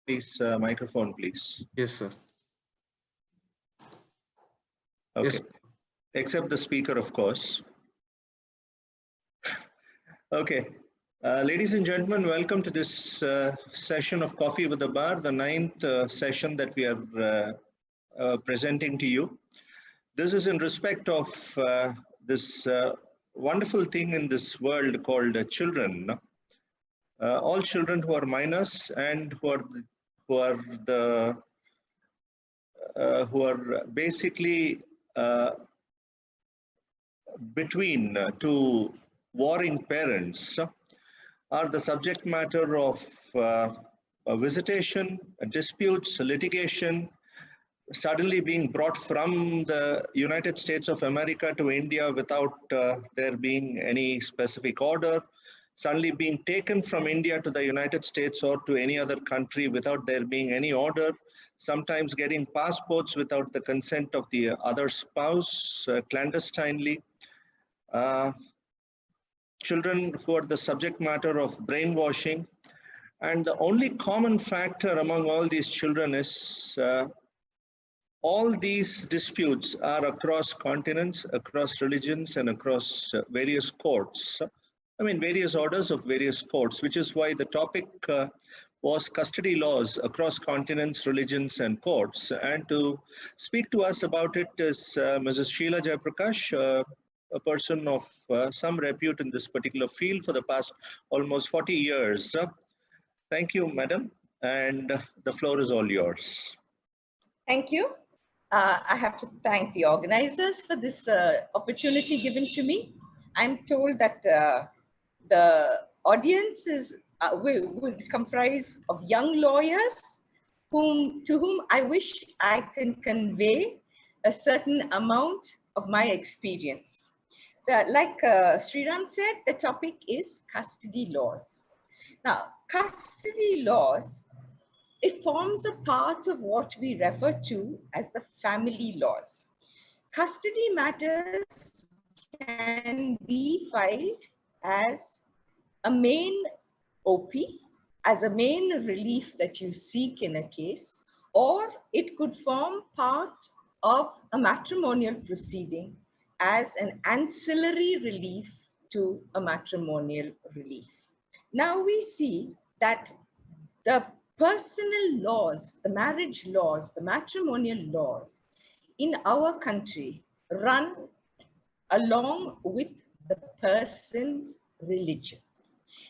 Please, microphone, please. Yes, sir. Okay. Yes. Except the speaker, of course. Okay. Ladies and gentlemen, welcome to this session of Coffee with the Bar, the 9th session that we are presenting to you. This is in respect of this wonderful thing in this world called children. All children who are minors and who are basically between two warring parents are the subject matter of visitation, disputes, litigation, suddenly being brought from the United States of America to India without there being any specific order, suddenly being taken from India to the United States or to any other country without there being any order, sometimes getting passports without the consent of the other spouse clandestinely. Children who are the subject matter of brainwashing. And the only common factor among all these children is all these disputes are across continents, across religions, and across various courts. I mean, various orders of various courts, which is why the topic was custody laws across continents, religions, and courts. And to speak to us about it is Mrs. Sheila Jayaprakash, a person of some repute in this particular field for the past almost 40 years. Thank you, madam, and the floor is all yours. Thank you. I have to thank the organizers for this opportunity given to me. I'm told that the audience will comprise of young lawyers to whom I wish I can convey a certain amount of my experience. Like Sriram said, the topic is custody laws. Now, custody laws, it forms a part of what we refer to as the family laws. Custody matters can be filed as a main OP, as a main relief that you seek in a case, or it could form part of a matrimonial proceeding as an ancillary relief to a matrimonial relief. Now we see that the personal laws, the marriage laws, the matrimonial laws in our country run along with the person's religion.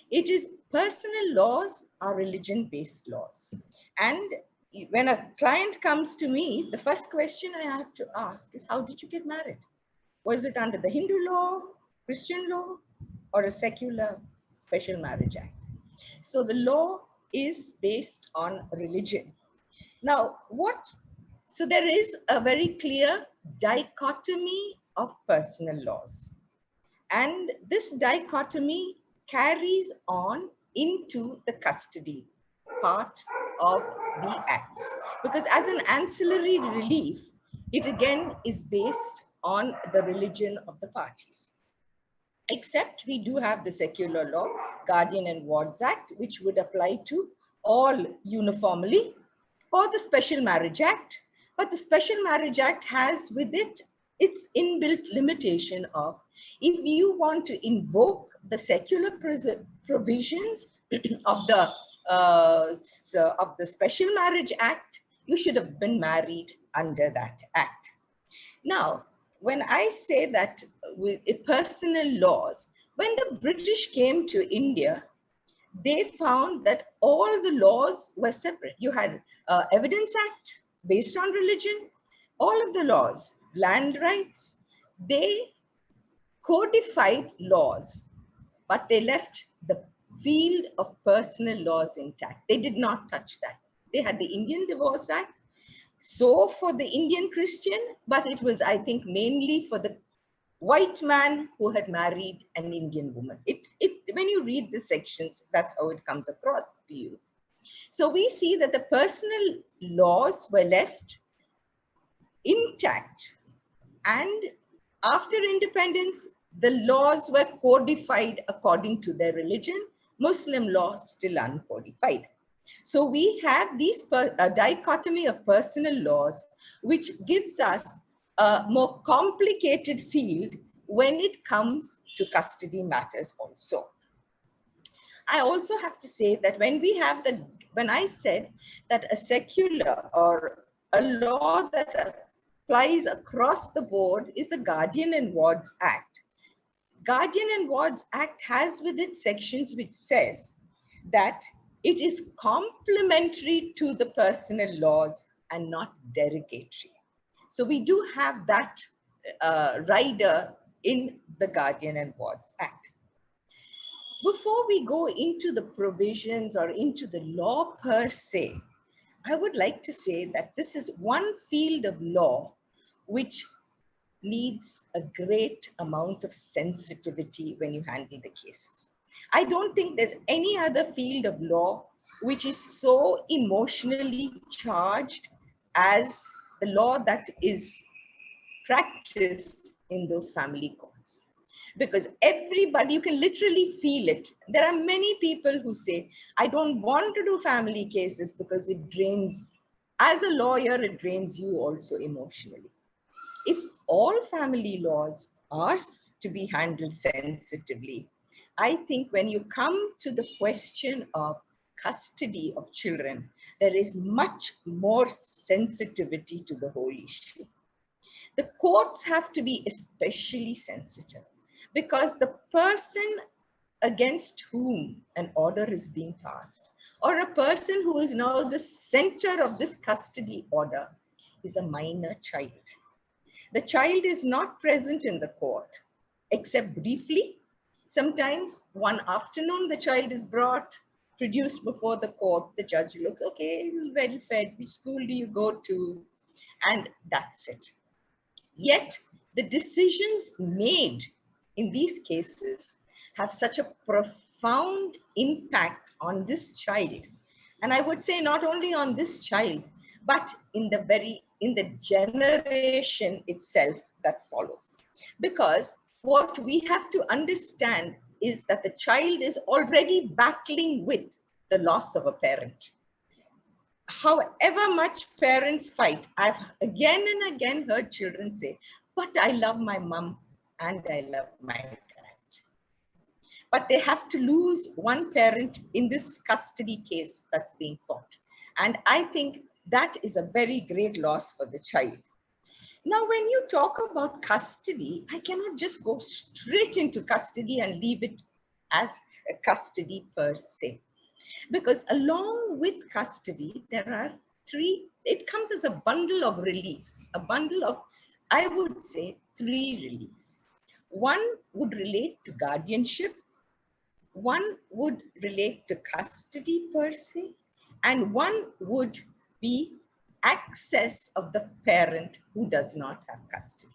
It is personal laws are religion-based laws. And when a client comes to me, the first question I have to ask is, how did you get married? Was it under the Hindu law, Christian law, or a secular special marriage act? So the law is based on religion. Now, so there is a very clear dichotomy of personal laws. And this dichotomy carries on into the custody part of the acts. Because as an ancillary relief, it again is based on the religion of the parties. Except we do have the secular law, Guardian and Wards Act, which would apply to all uniformly, or the Special Marriage Act. But the Special Marriage Act has with it its inbuilt limitation of, if you want to invoke the secular provisions of the Special Marriage Act, you should have been married under that act. Now, when I say that with personal laws, when the British came to India, they found that all the laws were separate. You had Evidence Act based on religion, all of the laws, land rights, they codified laws, but they left the field of personal laws intact. They did not touch that. They had the Indian Divorce Act, so for the Indian Christian, but it was, I think, mainly for the white man who had married an Indian woman. When you read the sections, that's how it comes across to you. So we see that the personal laws were left intact. And after independence, the laws were codified according to their religion. Muslim law still uncodified. So we have a dichotomy of personal laws, which gives us a more complicated field when it comes to custody matters also. I also have to say that when I said that a secular or a law that applies across the board is the Guardian and Wards Act. Guardian and Wards Act has with it sections which says that it is complementary to the personal laws and not derogatory. So we do have that rider in the Guardian and Wards Act. Before we go into the provisions or into the law per se, I would like to say that this is one field of law which needs a great amount of sensitivity when you handle the cases. I don't think there's any other field of law which is so emotionally charged as the law that is practiced in those family courts. Because everybody, you can literally feel it. There are many people who say, I don't want to do family cases because it drains, as a lawyer, it drains you also emotionally. If all family laws are to be handled sensitively, I think when you come to the question of custody of children, there is much more sensitivity to the whole issue. The courts have to be especially sensitive because the person against whom an order is being passed, or a person who is now the center of this custody order, is a minor child. The child is not present in the court, except briefly. Sometimes one afternoon, the child is brought, produced before the court. The judge looks, okay, well fed, which school do you go to? And that's it. Yet, the decisions made in these cases have such a profound impact on this child. And I would say not only on this child, but in the generation itself that follows. Because what we have to understand is that the child is already battling with the loss of a parent. However much parents fight, I've again and again heard children say, but I love my mom and I love my dad. But they have to lose one parent in this custody case that's being fought. And I think that is a very great loss for the child. Now, when you talk about custody, I cannot just go straight into custody and leave it as a custody per se. Because along with custody, there are it comes as a bundle of reliefs, a bundle of, I would say, 3 reliefs. One would relate to guardianship, one would relate to custody per se, and one would be access of the parent who does not have custody.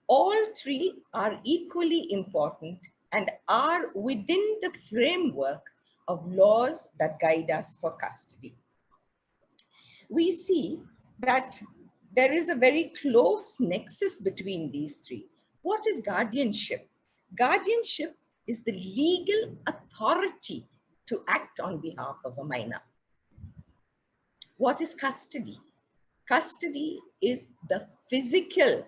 All 3 are equally important and are within the framework of laws that guide us for custody. We see that there is a very close nexus between these 3. What is guardianship? Guardianship is the legal authority to act on behalf of a minor. What is custody? Custody is the physical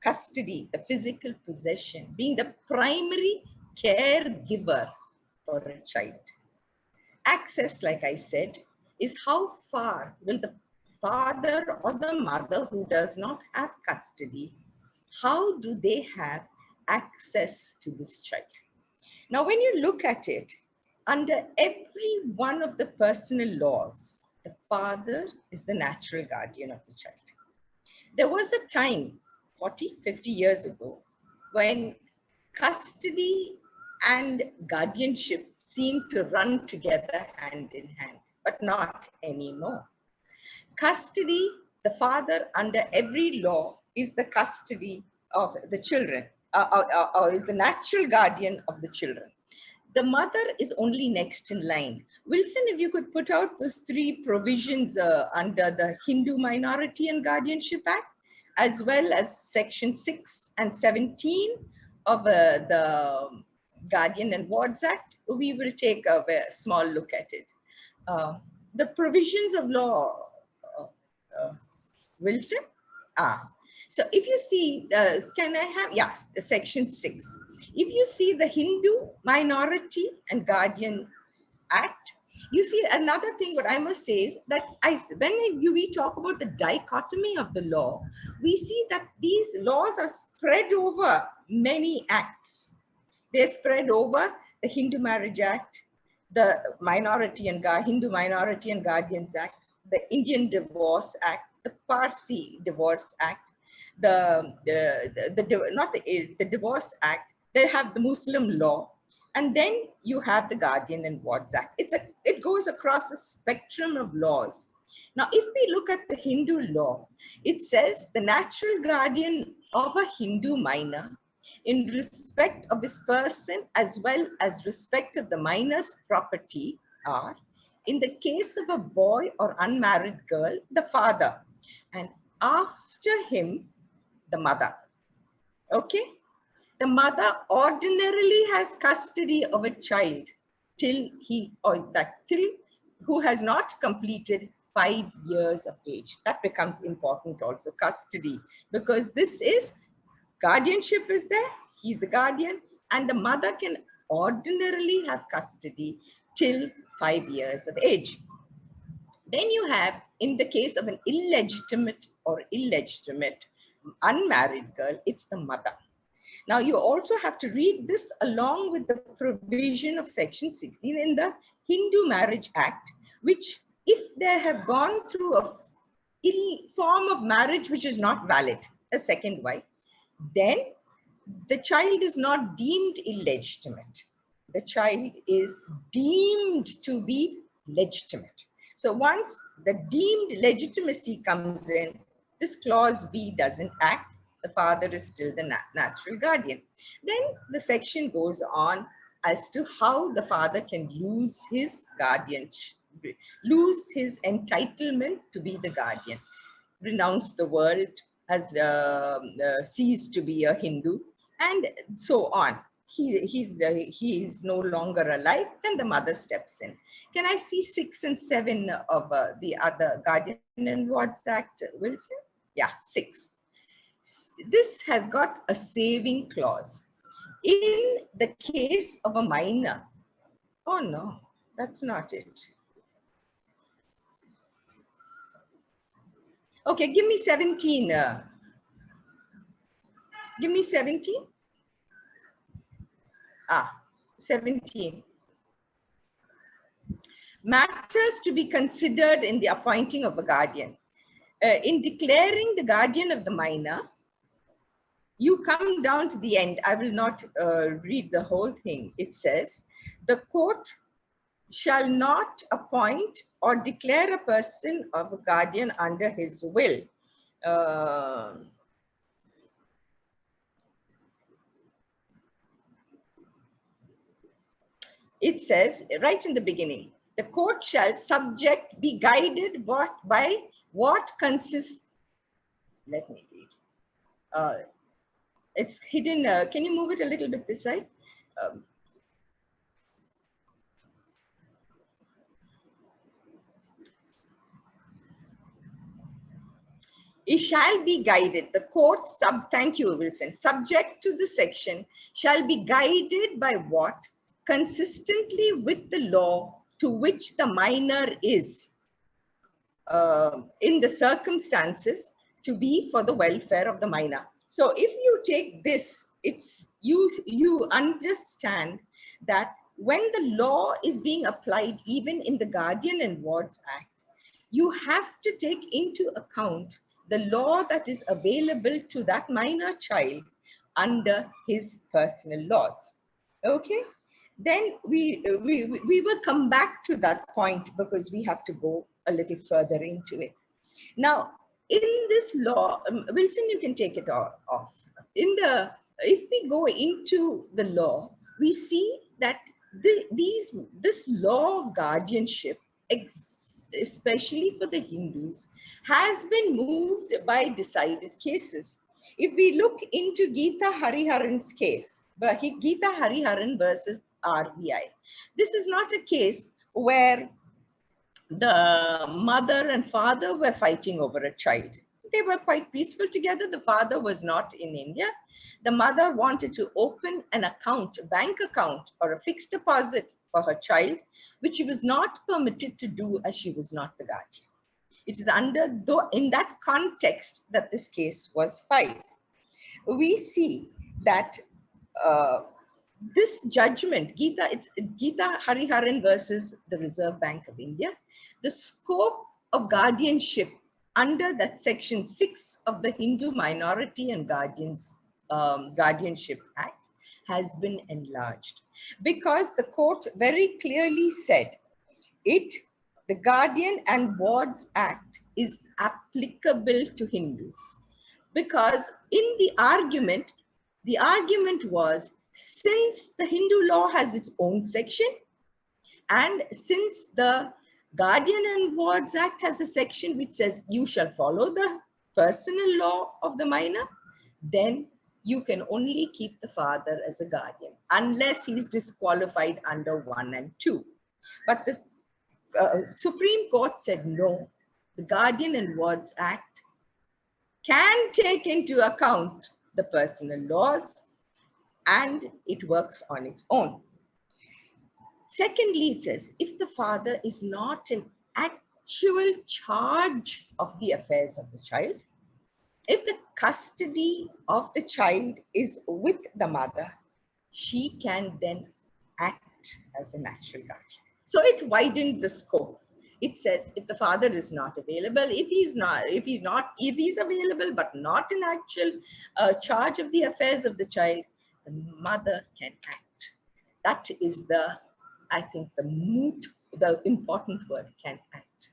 custody, the physical possession, being the primary caregiver for a child. Access, like I said, is how far will the father or the mother who does not have custody, how do they have access to this child? Now, when you look at it, under every one of the personal laws, the father is the natural guardian of the child. There was a time 40, 50 years ago when custody and guardianship seemed to run together hand in hand, but not anymore. Custody, the father under every law is the custody of the children, or is the natural guardian of the children. The mother is only next in line. Wilson, if you could put out those 3 provisions under the Hindu Minority and Guardianship Act, as well as Section 6 and 17 of the Guardian and Wards Act, we will take a small look at it. the provisions of law, uh, uh, Wilson? So if you see, can I have, yeah, section 6. If you see the Hindu Minority and Guardian Act, you see another thing what I must say is that we talk about the dichotomy of the law, we see that these laws are spread over many acts. They're spread over the Hindu Marriage Act, the Hindu Minority and Guardians Act, the Indian Divorce Act, the Parsi Divorce Act, the Divorce Act. They have the Muslim law, and then you have the Guardian and Wards Act. It goes across a spectrum of laws. Now, if we look at the Hindu law, it says the natural guardian of a Hindu minor in respect of his person as well as respect of the minor's property are, in the case of a boy or unmarried girl, the father, and after him, the mother. Okay? The mother ordinarily has custody of a child till who has not completed 5 years of age. That becomes important also, custody, because this is guardianship is there, he's the guardian, and the mother can ordinarily have custody till 5 years of age. Then you have, in the case of an illegitimate unmarried girl, it's the mother. Now, you also have to read this along with the provision of Section 16 in the Hindu Marriage Act, which, if they have gone through a form of marriage which is not valid, a second wife, then the child is not deemed illegitimate. The child is deemed to be legitimate. So once the deemed legitimacy comes in, this clause B doesn't act. The father is still the natural guardian. Then the section goes on as to how the father can lose his guardianship, lose his entitlement to be the guardian, renounce the world, has ceased to be a Hindu, and so on. He is no longer alive, then the mother steps in. Can I see 6 and 7 of the other Guardian and Wards Act, Wilson? Yeah, 6. This has got a saving clause. In the case of a minor, oh no, that's not it. Okay, give me 17. Give me 17. 17. Matters to be considered in the appointing of a guardian. In declaring the guardian of the minor, you come down to the end. I will not read the whole thing. It says, the court shall not appoint or declare a person of a guardian under his will. It says right in the beginning, the court shall be guided by what consists. Let me read. It's hidden. Can you move it a little bit this side? It shall be guided. The court, thank you, Wilson, subject to the section, shall be guided by what? Consistently with the law to which the minor is, in the circumstances, to be for the welfare of the minor. So if you take this, you understand that when the law is being applied, even in the Guardian and Wards Act, you have to take into account the law that is available to that minor child under his personal laws. Okay? Then we will come back to that point because we have to go a little further into it. Now, in this law, Wilson, you can take it off. If we go into the law, we see that this law of guardianship, especially for the Hindus, has been moved by decided cases. If we look into Geeta Hariharan's case, Geeta Hariharan versus RBI, this is not a case where the mother and father were fighting over a child. They were quite peaceful together. The father was not in India. The mother wanted to open an account, a bank account, or a fixed deposit for her child, which she was not permitted to do as she was not the guardian. It is in that context that this case was filed. We see that this judgment, it's Gita Hariharan versus the Reserve Bank of India, the scope of guardianship under that section 6 of the Hindu Minority and Guardianship Act has been enlarged, because the court very clearly said the Guardian and Wards Act is applicable to Hindus. Because in the argument was, since the Hindu law has its own section, and since the Guardian and Wards Act has a section which says you shall follow the personal law of the minor, then you can only keep the father as a guardian unless he is disqualified under 1 and 2. But the Supreme Court said no, the Guardian and Wards Act can take into account the personal laws and it works on its own. Secondly, it says, if the father is not in actual charge of the affairs of the child, if the custody of the child is with the mother, she can then act as a natural guardian. So it widened the scope. It says if the father is not available, if he's available but not in actual charge of the affairs of the child, the mother can act. That is I think the important word, can act.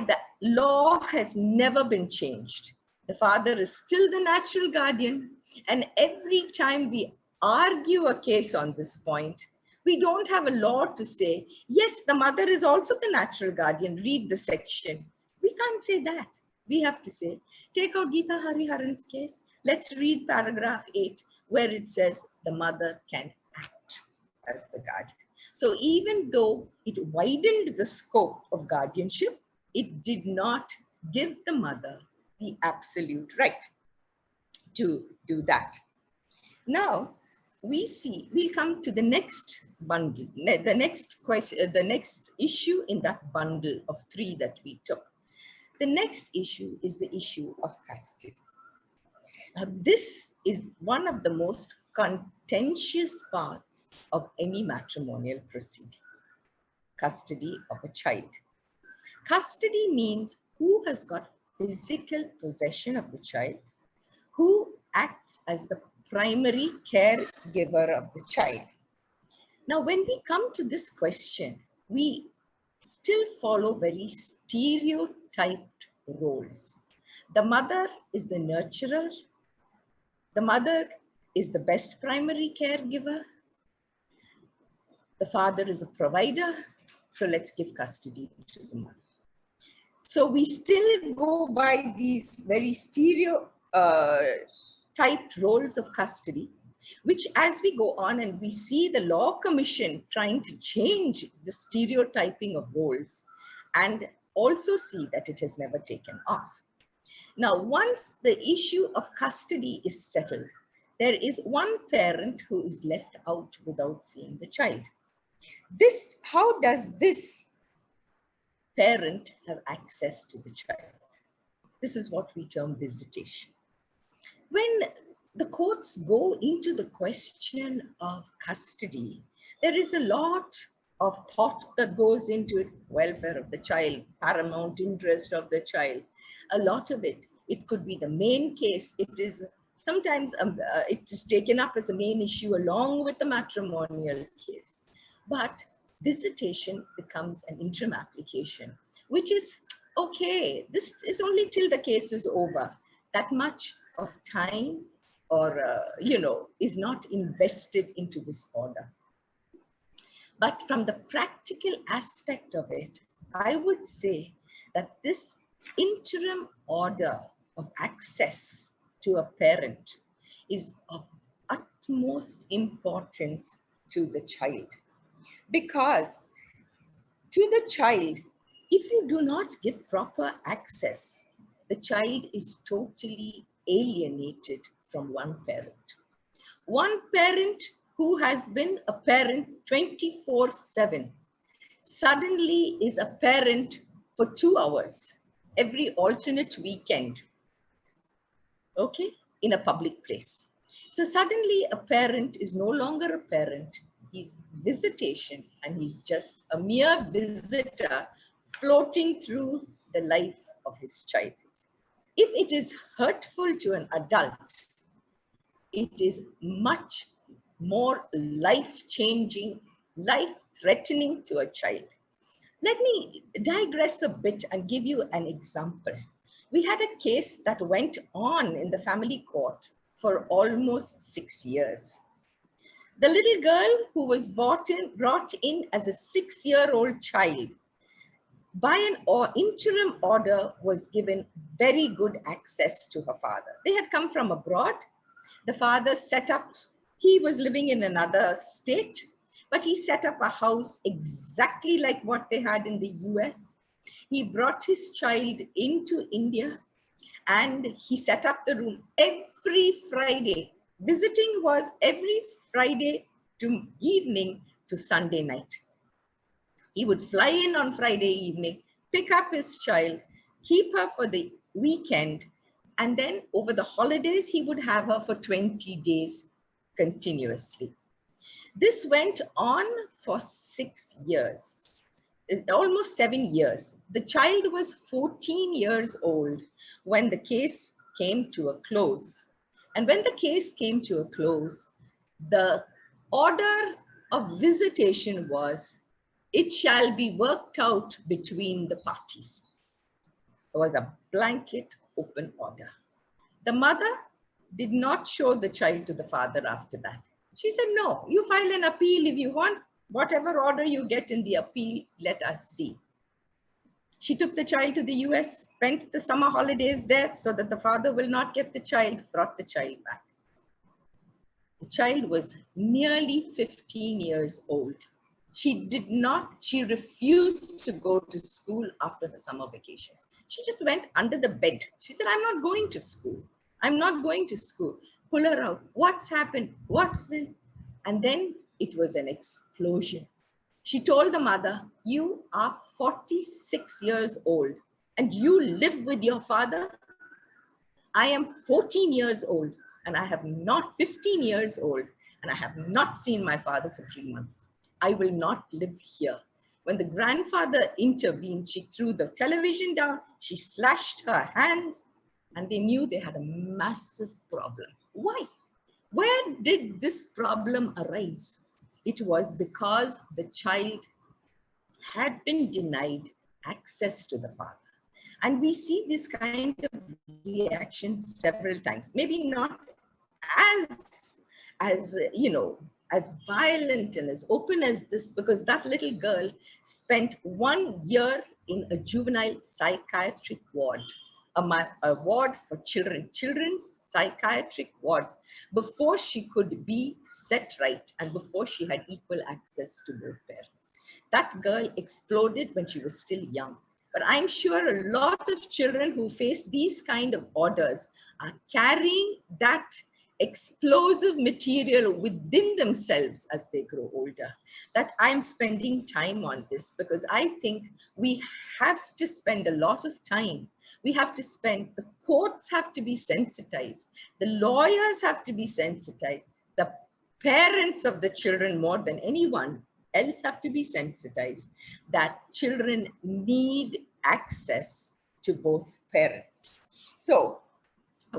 The law has never been changed. The father is still the natural guardian, and every time we argue a case on this point, we don't have a law to say, yes, the mother is also the natural guardian, read the section. We can't say that. We have to say, take out Gita Hariharan's case, let's read paragraph 8, where it says the mother can act as the guardian. So even though it widened the scope of guardianship, it did not give the mother the absolute right to do that. Now, we come to the next bundle, the next question, the next issue in that bundle of 3 that we took. The next issue is the issue of custody. Now, this is one of the most contentious parts of any matrimonial proceeding, custody of a child. Custody means who has got physical possession of the child, who acts as the primary caregiver of the child. Now, when we come to this question, we still follow very stereotyped roles. The mother is the nurturer. The mother is the best primary caregiver. The father is a provider. So let's give custody to the mother. So we still go by these very stereotyped roles of custody, which as we go on and we see the Law Commission trying to change the stereotyping of roles, and also see that it has never taken off. Now, once the issue of custody is settled, there is one parent who is left out without seeing the child. How does this parent have access to the child? This is what we term visitation. When the courts go into the question of custody, there is a lot of thought that goes into it. Welfare of the child, paramount interest of the child, a lot of it. It could be the main case. It is sometimes it is taken up as a main issue along with the matrimonial case. But visitation becomes an interim application, which is okay. This is only till the case is over. That much of time or, is not invested into this order. But from the practical aspect of it, I would say that this interim order of access to a parent is of utmost importance to the child. Because to the child, If you do not give proper access, the child is totally alienated from one parent. One parent who has been a parent 24/7 suddenly is a parent for 2 hours every alternate weekend, okay, in a public place. So suddenly a parent is no longer a parent, he's visitation, and he's just a mere visitor floating through the life of his child. If it is hurtful to an adult, it is much more life-changing, life-threatening to a child. Let me digress a bit and give you an example. We had a case that went on in the family court for almost 6 years. The little girl who was brought in as a 6-year-old child, by an interim order, was given very good access to her father. They had come from abroad. The father set up, he was living in another state, but he set up a house exactly like what they had in the US. He brought his child into India and he set up the room every Friday. Visiting was every Friday to evening to Sunday night. He would fly in on Friday evening, pick up his child, keep her for the weekend, and then over the holidays, he would have her for 20 days continuously. This went on for 6 years, almost 7 years. The child was 14 years old when the case came to a close. And when the case came to a close, the order of visitation was, it shall be worked out between the parties. It was a blanket open order. The mother did not show the child to the father after that. She said, no, you file an appeal if you want. Whatever order you get in the appeal, let us see. She took the child to the US, spent the summer holidays there so that the father will not get the child, brought the child back. The child was nearly 15 years old. She refused to go to school after her summer vacations. She just went under the bed. She said, I'm not going to school. I'm not going to school. Pull her out. What's happened? What's this? And then it was an explosion. She told the mother, you are 46 years old and you live with your father. I am 14 years old and I have not 15 years old and I have not seen my father for 3 months. I will not live here. When the grandfather intervened, she threw the television down, she slashed her hands, and they knew they had a massive problem. Why? Where did this problem arise? It was because the child had been denied access to the father. And we see this kind of reaction several times, maybe not as violent and as open as this, because that little girl spent 1 year in a juvenile psychiatric ward, a ward for children's psychiatric ward, before she could be set right and before she had equal access to both parents. That girl exploded when she was still young. But I'm sure a lot of children who face these kind of orders are carrying that explosive material within themselves as they grow older. That I'm spending time on this because I think we have to spend a lot of time. The courts have to be sensitized. The lawyers have to be sensitized. The parents of the children, more than anyone else, have to be sensitized that children need access to both parents. So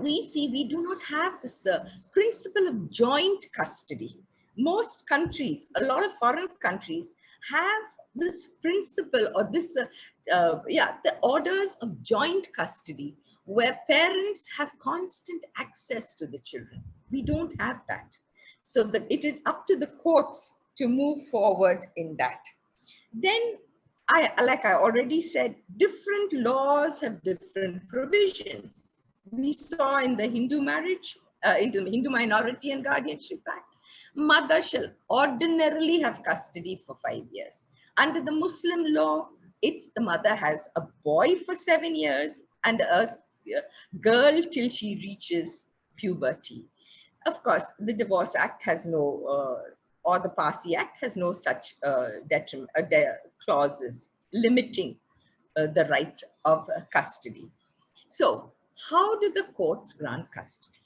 we see we do not have this principle of joint custody. Most countries, a lot of foreign countries, have this principle or this, the orders of joint custody where parents have constant access to the children. We don't have that. So that it is up to the courts to move forward in that. Then, like I already said, different laws have different provisions. We saw in the Hindu marriage, in the Hindu Minority and Guardianship Act, mother shall ordinarily have custody for 5 years. Under the Muslim law, it's the mother has a boy for 7 years and a girl till she reaches puberty. Of course, the Divorce Act has no, or the Parsi Act has no such clauses limiting the right of custody. So, how do the courts grant custody?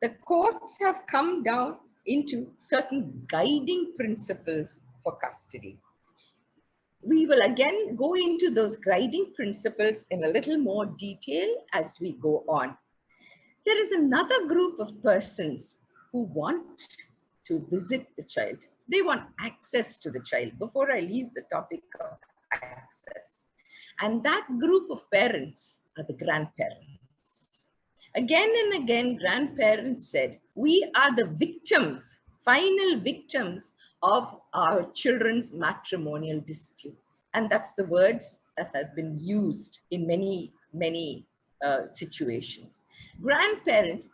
The courts have come down into certain guiding principles for custody. We will again go into those guiding principles in a little more detail as we go on. There is another group of persons who want to visit the child. They want access to the child. Before I leave the topic of access, and that group of parents are the grandparents. Again and again, grandparents said, we are the victims, final victims of our children's matrimonial disputes. And that's the words that have been used in many, many situations. Grandparents,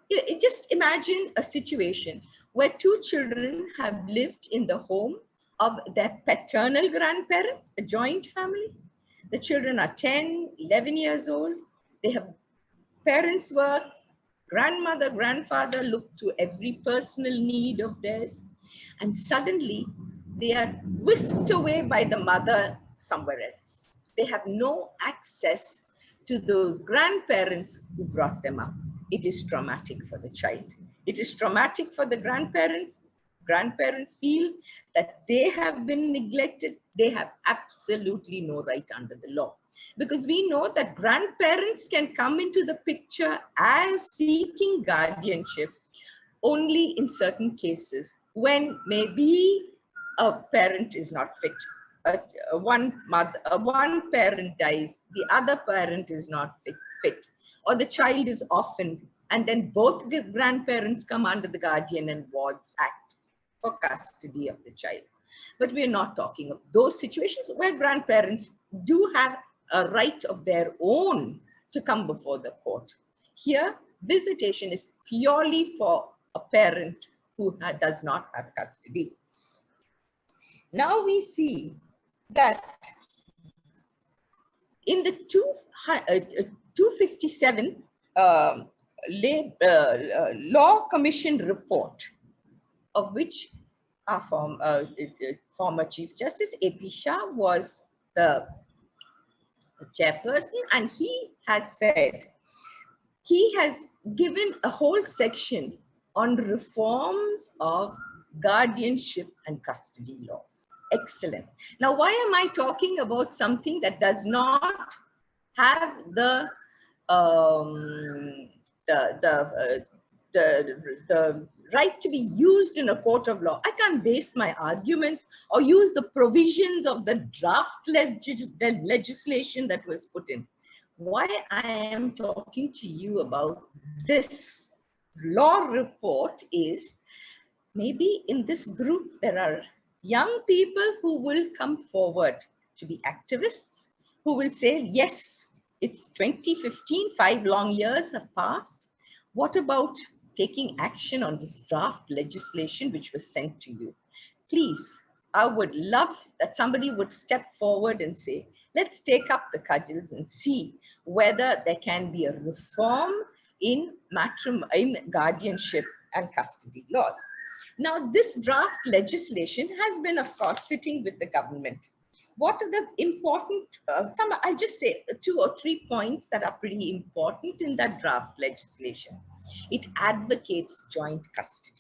just imagine a situation where two children have lived in the home of their paternal grandparents, a joint family. The children are 10, 11 years old. They have parents work, grandmother, grandfather look to every personal need of theirs. And suddenly they are whisked away by the mother somewhere else. They have no access to those grandparents who brought them up. It is traumatic for the child. It is traumatic for the grandparents. Grandparents feel that they have been neglected. They have absolutely no right under the law. Because we know that grandparents can come into the picture as seeking guardianship only in certain cases when maybe a parent is not fit. One parent dies, the other parent is not fit, or the child is orphaned, and then both grandparents come under the Guardian and Wards Act for custody of the child. But we're not talking of those situations where grandparents do have a right of their own to come before the court. Here, visitation is purely for a parent who does not have custody. Now we see that in the 257 Law Commission report, of which our former Chief Justice A.P. Shah was the chairperson, and he has said, he has given a whole section on reforms of guardianship and custody laws. Excellent. Now, why am I talking about something that does not have the right to be used in a court of law? I can't base my arguments or use the provisions of the draft legislation that was put in. Why I am talking to you about this law report is, maybe in this group there are young people who will come forward to be activists, who will say, yes, it's 2015, 5 long years have passed. What about taking action on this draft legislation which was sent to you? Please, I would love that somebody would step forward and say, let's take up the cudgels and see whether there can be a reform in guardianship and custody laws. Now, this draft legislation has been, of course, sitting with the government. What are the important, I'll just say 2 or 3 points that are pretty important in that draft legislation. It advocates joint custody.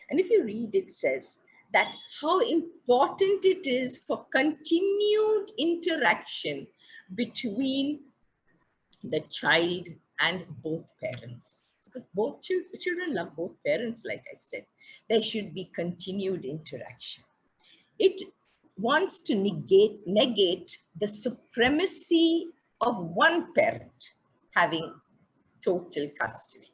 And if you read, it says that how important it is for continued interaction between the child and both parents. Because both children love both parents, like I said. There should be continued interaction. It wants to negate the supremacy of one parent having total custody,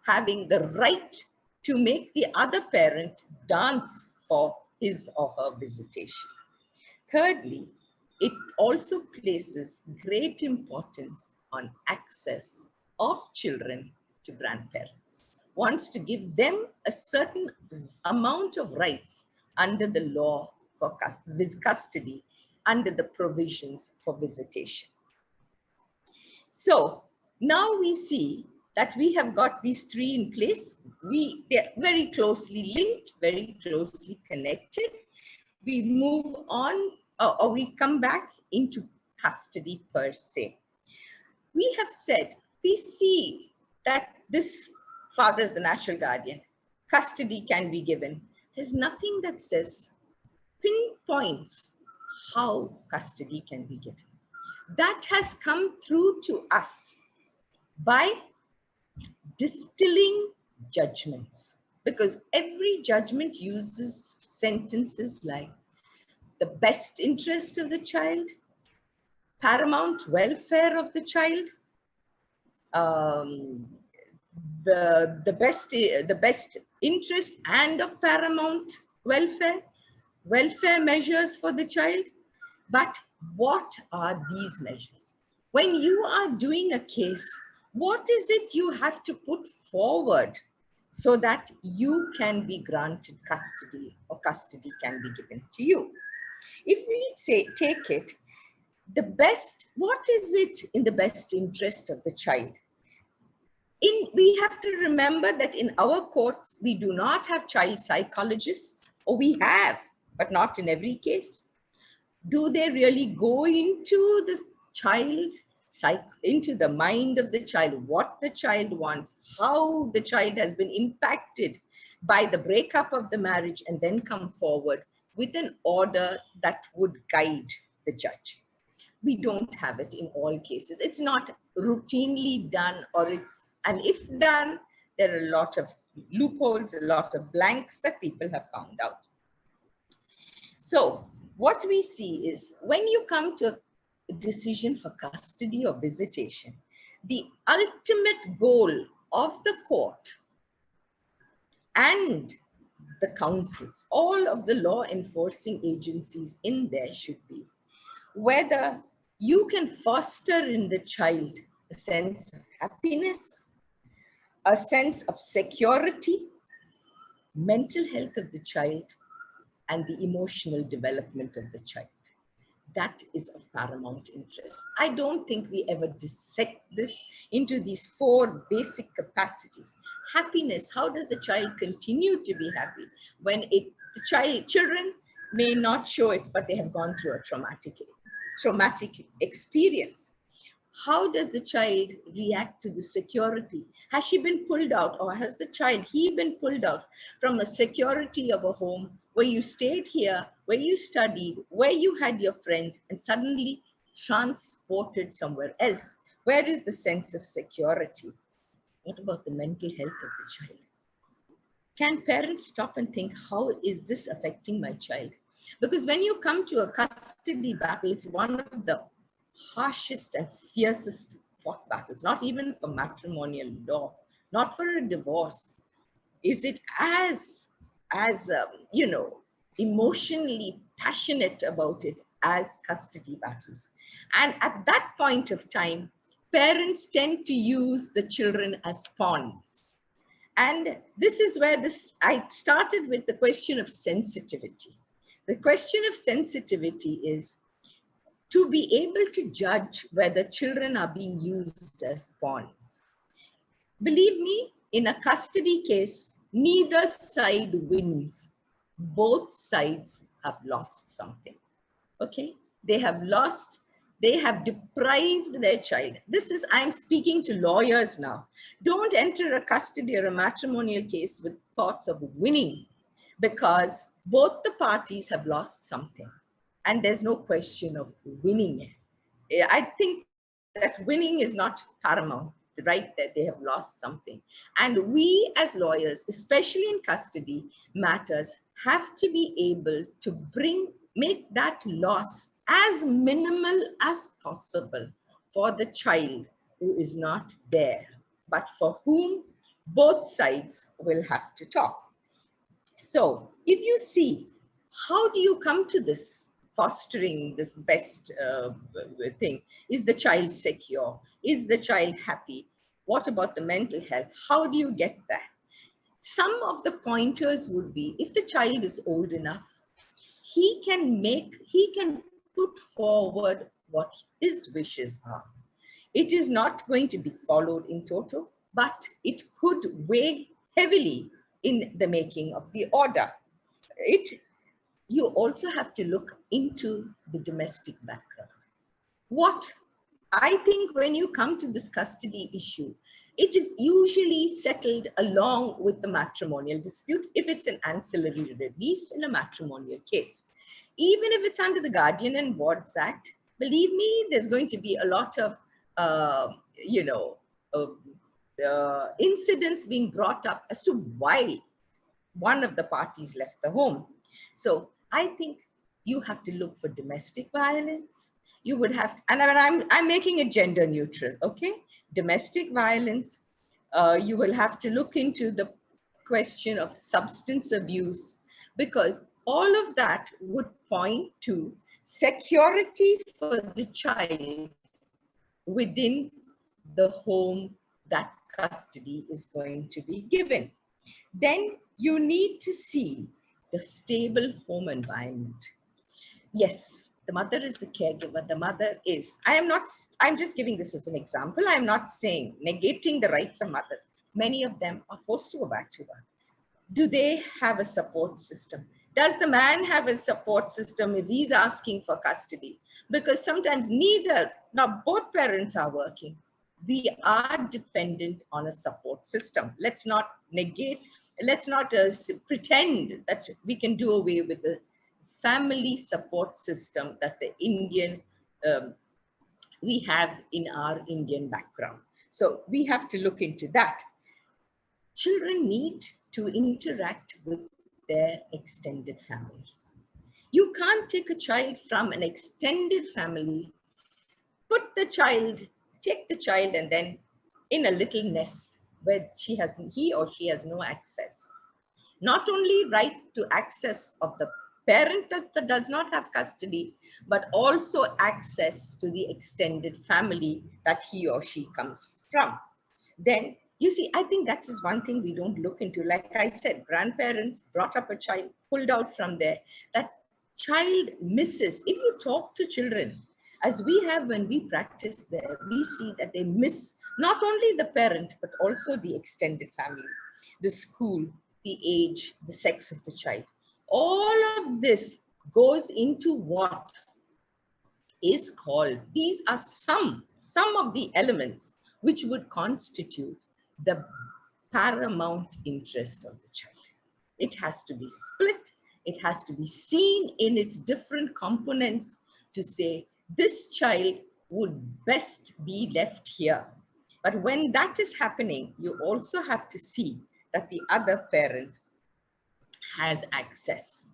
having the right to make the other parent dance for his or her visitation. Thirdly, it also places great importance on access of children to grandparents, wants to give them a certain amount of rights under the law for custody under the provisions for visitation. So now we see that we have got these three in place. They're very closely linked, very closely connected. We move on, or we come back into custody per se. We have said, we see that this father is the natural guardian. Custody can be given. There's nothing that says, pinpoints how custody can be given. That has come through to us by distilling judgments, because every judgment uses sentences like the best interest of the child, paramount welfare of the child, the best interest and of paramount welfare measures for the child. But what are these measures? When you are doing a case, what is it you have to put forward so that you can be granted custody or custody can be given to you? If we say, take it, what is it in the best interest of the child? We have to remember that in our courts, we do not have child psychologists, or we have, but not in every case. Do they really go into the child, into the mind of the child, what the child wants, how the child has been impacted by the breakup of the marriage, and then come forward with an order that would guide the judge? We don't have it in all cases. It's not routinely done, and if done, there are a lot of loopholes, a lot of blanks that people have found out. So what we see is, when you come to a decision for custody or visitation, the ultimate goal of the court and the councils, all of the law enforcing agencies in there, should be whether you can foster in the child a sense of happiness, a sense of security, mental health of the child, and the emotional development of the child. That is of paramount interest. I don't think we ever dissect this into these four basic capacities. Happiness, how does the child continue to be happy when children may not show it, but they have gone through a traumatic experience? How does the child react to the security? Has she been pulled out, or has he been pulled out from a security of a home where you stayed here, where you studied, where you had your friends, and suddenly transported somewhere else? Where is the sense of security? What about the mental health of the child? Can parents stop and think, how is this affecting my child? Because when you come to a custody battle, it's one of the harshest and fiercest fought battles, not even for matrimonial law, not for a divorce. Is it as emotionally passionate about it as custody battles? And at that point of time, parents tend to use the children as pawns. And this is where I started with the question of sensitivity. The question of sensitivity is to be able to judge whether children are being used as pawns. Believe me, in a custody case, neither side wins. Both sides have lost something. Okay? They have deprived their child. I'm speaking to lawyers now. Don't enter a custody or a matrimonial case with thoughts of winning, because both the parties have lost something. And there's no question of winning. I think that winning is not paramount, right? That they have lost something. And we as lawyers, especially in custody matters, have to be able to make that loss as minimal as possible for the child who is not there, but for whom both sides will have to talk. So if you see, how do you come to this? Fostering this best thing. Is the child secure? Is the child happy? What about the mental health? How do you get that? Some of the pointers would be, if the child is old enough, he can put forward what his wishes are. It is not going to be followed in toto, but it could weigh heavily in the making of the order. You also have to look into the domestic background. What I think when you come to this custody issue, it is usually settled along with the matrimonial dispute if it's an ancillary relief in a matrimonial case. Even if it's under the Guardian and Wards Act, believe me, there's going to be a lot of, incidents being brought up as to why one of the parties left the home. So I think you have to look for domestic violence. You would have, and I'm making it gender neutral, okay? Domestic violence. You will have to look into the question of substance abuse, because all of that would point to security for the child within the home that custody is going to be given. Then you need to see the stable home environment. Yes, the mother is the caregiver. The mother is, I'm just giving this as an example. I'm not saying negating the rights of mothers. Many of them are forced to go back to work. Do they have a support system? Does the man have a support system if he's asking for custody? Because sometimes both parents are working. We are dependent on a support system. Let's not negate, let's not pretend that we can do away with the family support system that the we have in our Indian background. So we have to look into that. Children need to interact with their extended family. You can't take a child from an extended family, take the child and then in a little nest where he or she has no access. Not only right to access of the parent that does not have custody, but also access to the extended family that he or she comes from. Then, you see, I think that is one thing we don't look into. Like I said, grandparents brought up a child, pulled out from there. That child misses. If you talk to children, as we have when we practice there, we see that they miss not only the parent, but also the extended family, the school, the age, the sex of the child. All of this goes into what is called, these are some of the elements which would constitute the paramount interest of the child. It has to be split. It has to be seen in its different components to say, this child would best be left here. But when that is happening, you also have to see that the other parent has access.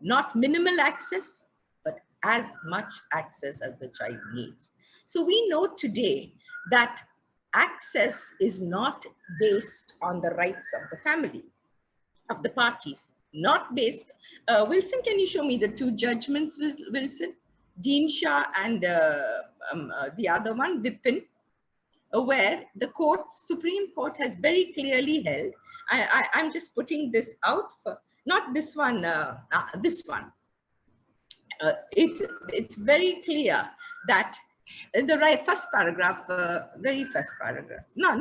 Not minimal access, but as much access as the child needs. So we know today that access is not based on the rights of the family, of the parties, not based. Wilson, can you show me the two judgments, Wilson? Dean Shah and the other one, Vipin, where the Supreme Court has very clearly held, I'm just putting this out for, not this one, this one. It's very clear that the first paragraph, very first paragraph. No,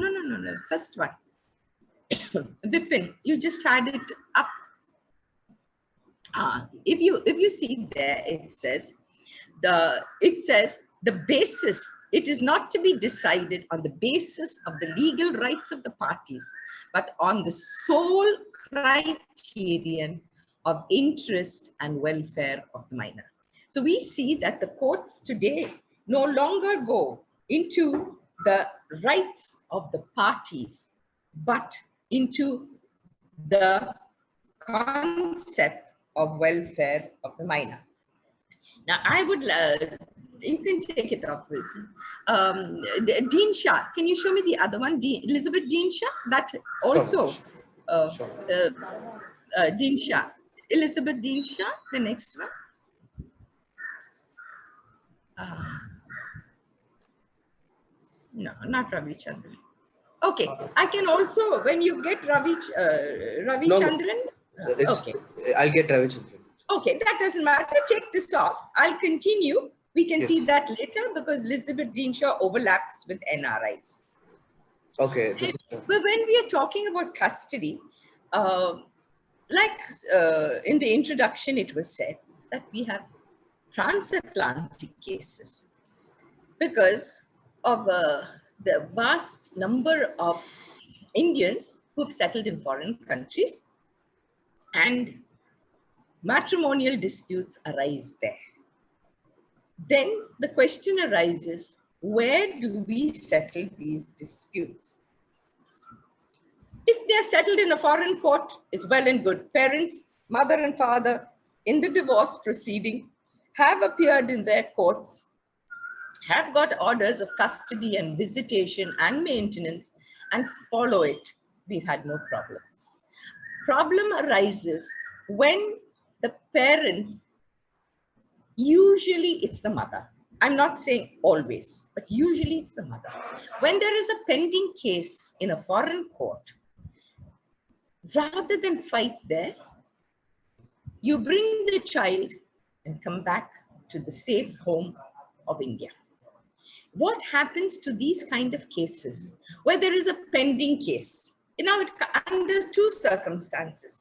first one. Vipin, you just had it up. If you see there, it says the basis, it is not to be decided on the basis of the legal rights of the parties, but on the sole criterion of interest and welfare of the minor. So we see that the courts today no longer go into the rights of the parties, but into the concept of welfare of the minor. Now, I would, you can take it off, Wilson. Dean Shah, can you show me the other one? Elizabeth Dean Shah, that also, Dean Shah. Elizabeth Dean Shah, the next one. No, not Ravi Chandran. Okay, I can also, when you get Ravi Chandran, okay. I'll get Ravi Chandran. Okay, that doesn't matter. Take this off. I'll continue. We can see that later because Elizabeth Greenshaw overlaps with NRIs. Okay. But when we are talking about custody, in the introduction, it was said that we have transatlantic cases because of the vast number of Indians who've settled in foreign countries, and matrimonial disputes arise there. Then the question arises, where do we settle these disputes? If they are settled in a foreign court, it's well and good. Parents, mother and father in the divorce proceeding have appeared in their courts, have got orders of custody and visitation and maintenance, and follow it. We've had no problems. Problem arises when the parents, usually it's the mother. I'm not saying always, but usually it's the mother. When there is a pending case in a foreign court, rather than fight there, you bring the child and come back to the safe home of India. What happens to these kind of cases where there is a pending case? Under two circumstances.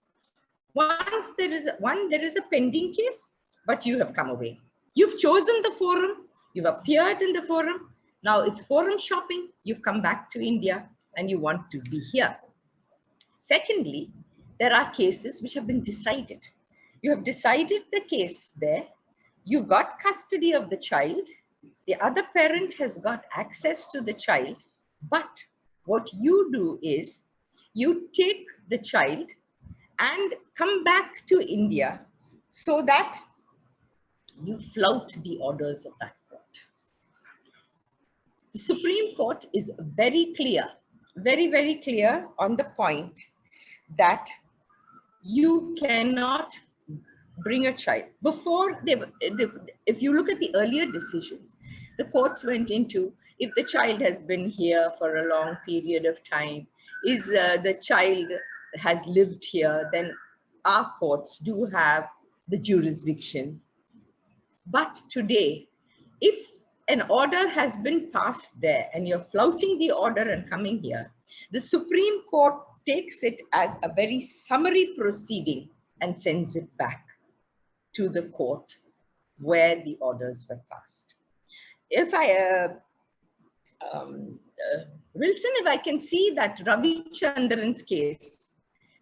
Once there is a pending case, but you have come away. You've chosen the forum, you've appeared in the forum. Now it's forum shopping. You've come back to India and you want to be here. Secondly, there are cases which have been decided. You have decided the case there. You've got custody of the child. The other parent has got access to the child. But what you do is you take the child and come back to India so that you flout the orders of that court. The Supreme Court is very clear, very, very clear on the point that you cannot bring a child. Before, if you look at the earlier decisions, the courts went into, if the child has been here for a long period of time, is the child has lived here, then our courts do have the jurisdiction. But today, if an order has been passed there and you're flouting the order and coming here, the Supreme Court takes it as a very summary proceeding and sends it back to the court where the orders were passed. If Wilson, if I can see that Ravi Chandran's case,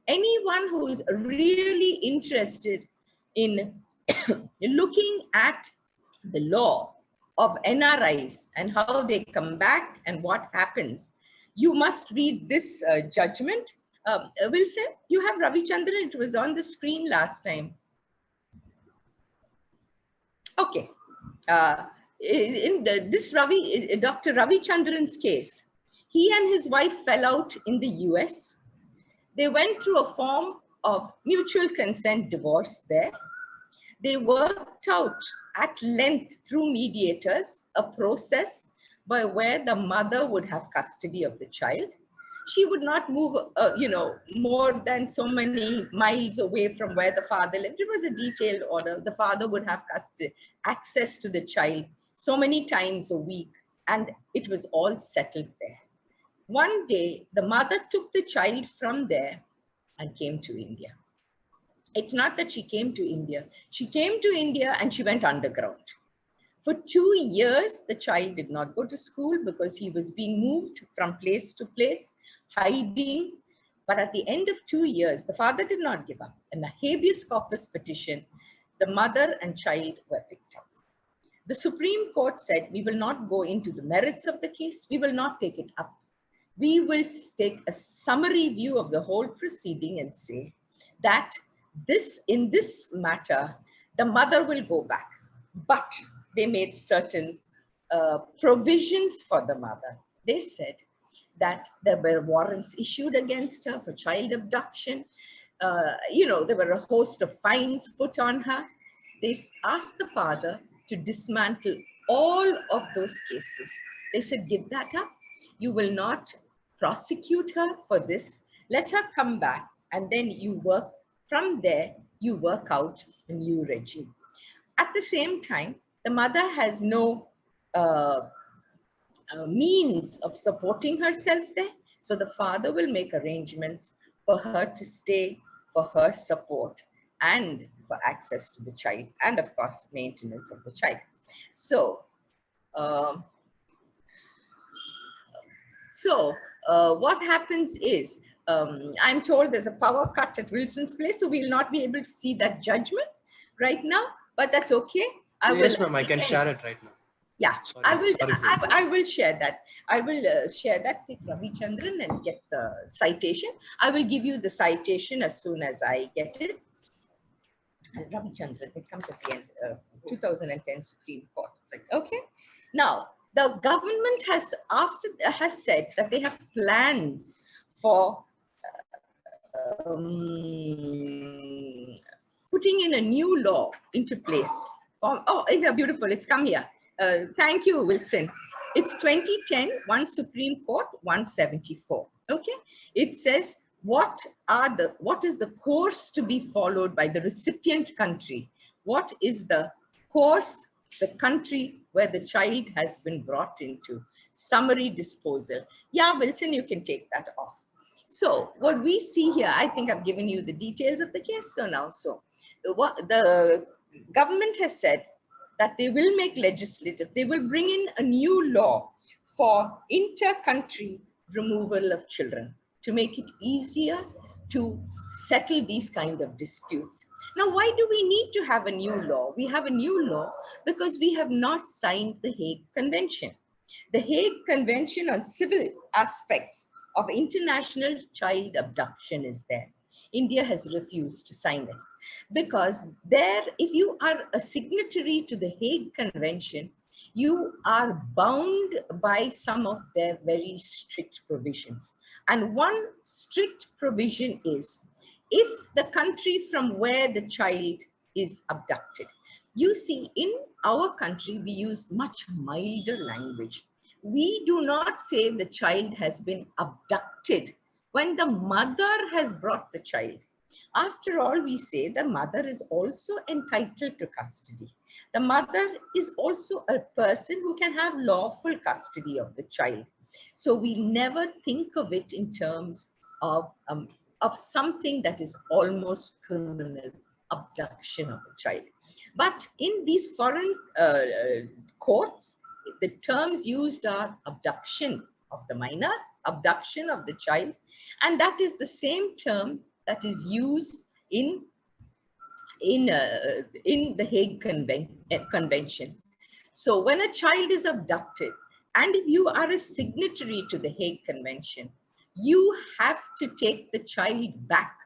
anyone who is really interested in looking at the law of NRIs and how they come back and what happens, you must read this judgment. Wilson, you have Ravi Chandran, it was on the screen last time. Okay. Dr. Ravi Chandran's case, he and his wife fell out in the US. They went through a form of mutual consent divorce there. They worked out at length through mediators a process by where the mother would have custody of the child. She would not move, more than so many miles away from where the father lived. It was a detailed order. The father would have access to the child so many times a week, and it was all settled there. One day, the mother took the child from there and came to India. It's not that she came to India. She came to India and she went underground. For 2 years, the child did not go to school because he was being moved from place to place, hiding. But at the end of 2 years, the father did not give up. In a habeas corpus petition, the mother and child were picked up. The Supreme Court said, we will not go into the merits of the case. We will not take it up. We will take a summary view of the whole proceeding and say that in this matter, the mother will go back. But they made certain provisions for the mother. They said that there were warrants issued against her for child abduction. There were a host of fines put on her. They asked the father to dismantle all of those cases. They said, give that up. You will not prosecute her for this. Let her come back, and then you work from there. You work out a new regime. At the same time, the mother has no means of supporting herself there. So the father will make arrangements for her to stay, for her support, and for access to the child, and of course, maintenance of the child. So, um, what happens is, I'm told there's a power cut at Wilson's place, so we'll not be able to see that judgment right now, but that's okay. Yes, ma'am, I can share it right now. Yeah, Sorry, I will share that. I will share that with Ravi Chandran and get the citation. I will give you the citation as soon as I get it. Ravi Chandran, it comes at the end, 2010 Supreme Court. Right? Okay. Now, the government has said that they have plans for putting in a new law into place. Oh, yeah, beautiful. It's come here. Thank you, Wilson. It's 2010, 1 Supreme Court, 174. Okay. It says, what is the course to be followed by the recipient country? What is the course, the country where the child has been brought into? Summary disposal. Yeah, Wilson, you can take that off. So what we see here, I think I've given you the details of the case. So now, the government has said that they will make legislative, they will bring in a new law for inter-country removal of children to make it easier to settle these kind of disputes. Now, why do we need to have a new law? We have a new law because we have not signed the Hague Convention. The Hague Convention on Civil Aspects of International Child Abduction is there. India has refused to sign it because if you are a signatory to the Hague Convention, you are bound by some of their very strict provisions. And one strict provision is, if the country from where the child is abducted. You see, in our country, we use much milder language. We do not say the child has been abducted when the mother has brought the child. After all, we say the mother is also entitled to custody. The mother is also a person who can have lawful custody of the child. So we never think of it in terms of something that is almost criminal, abduction of a child. But in these foreign courts, the terms used are abduction of the minor, abduction of the child, and that is the same term that is used in the Hague Convention. So when a child is abducted, and if you are a signatory to the Hague Convention, you have to take the child back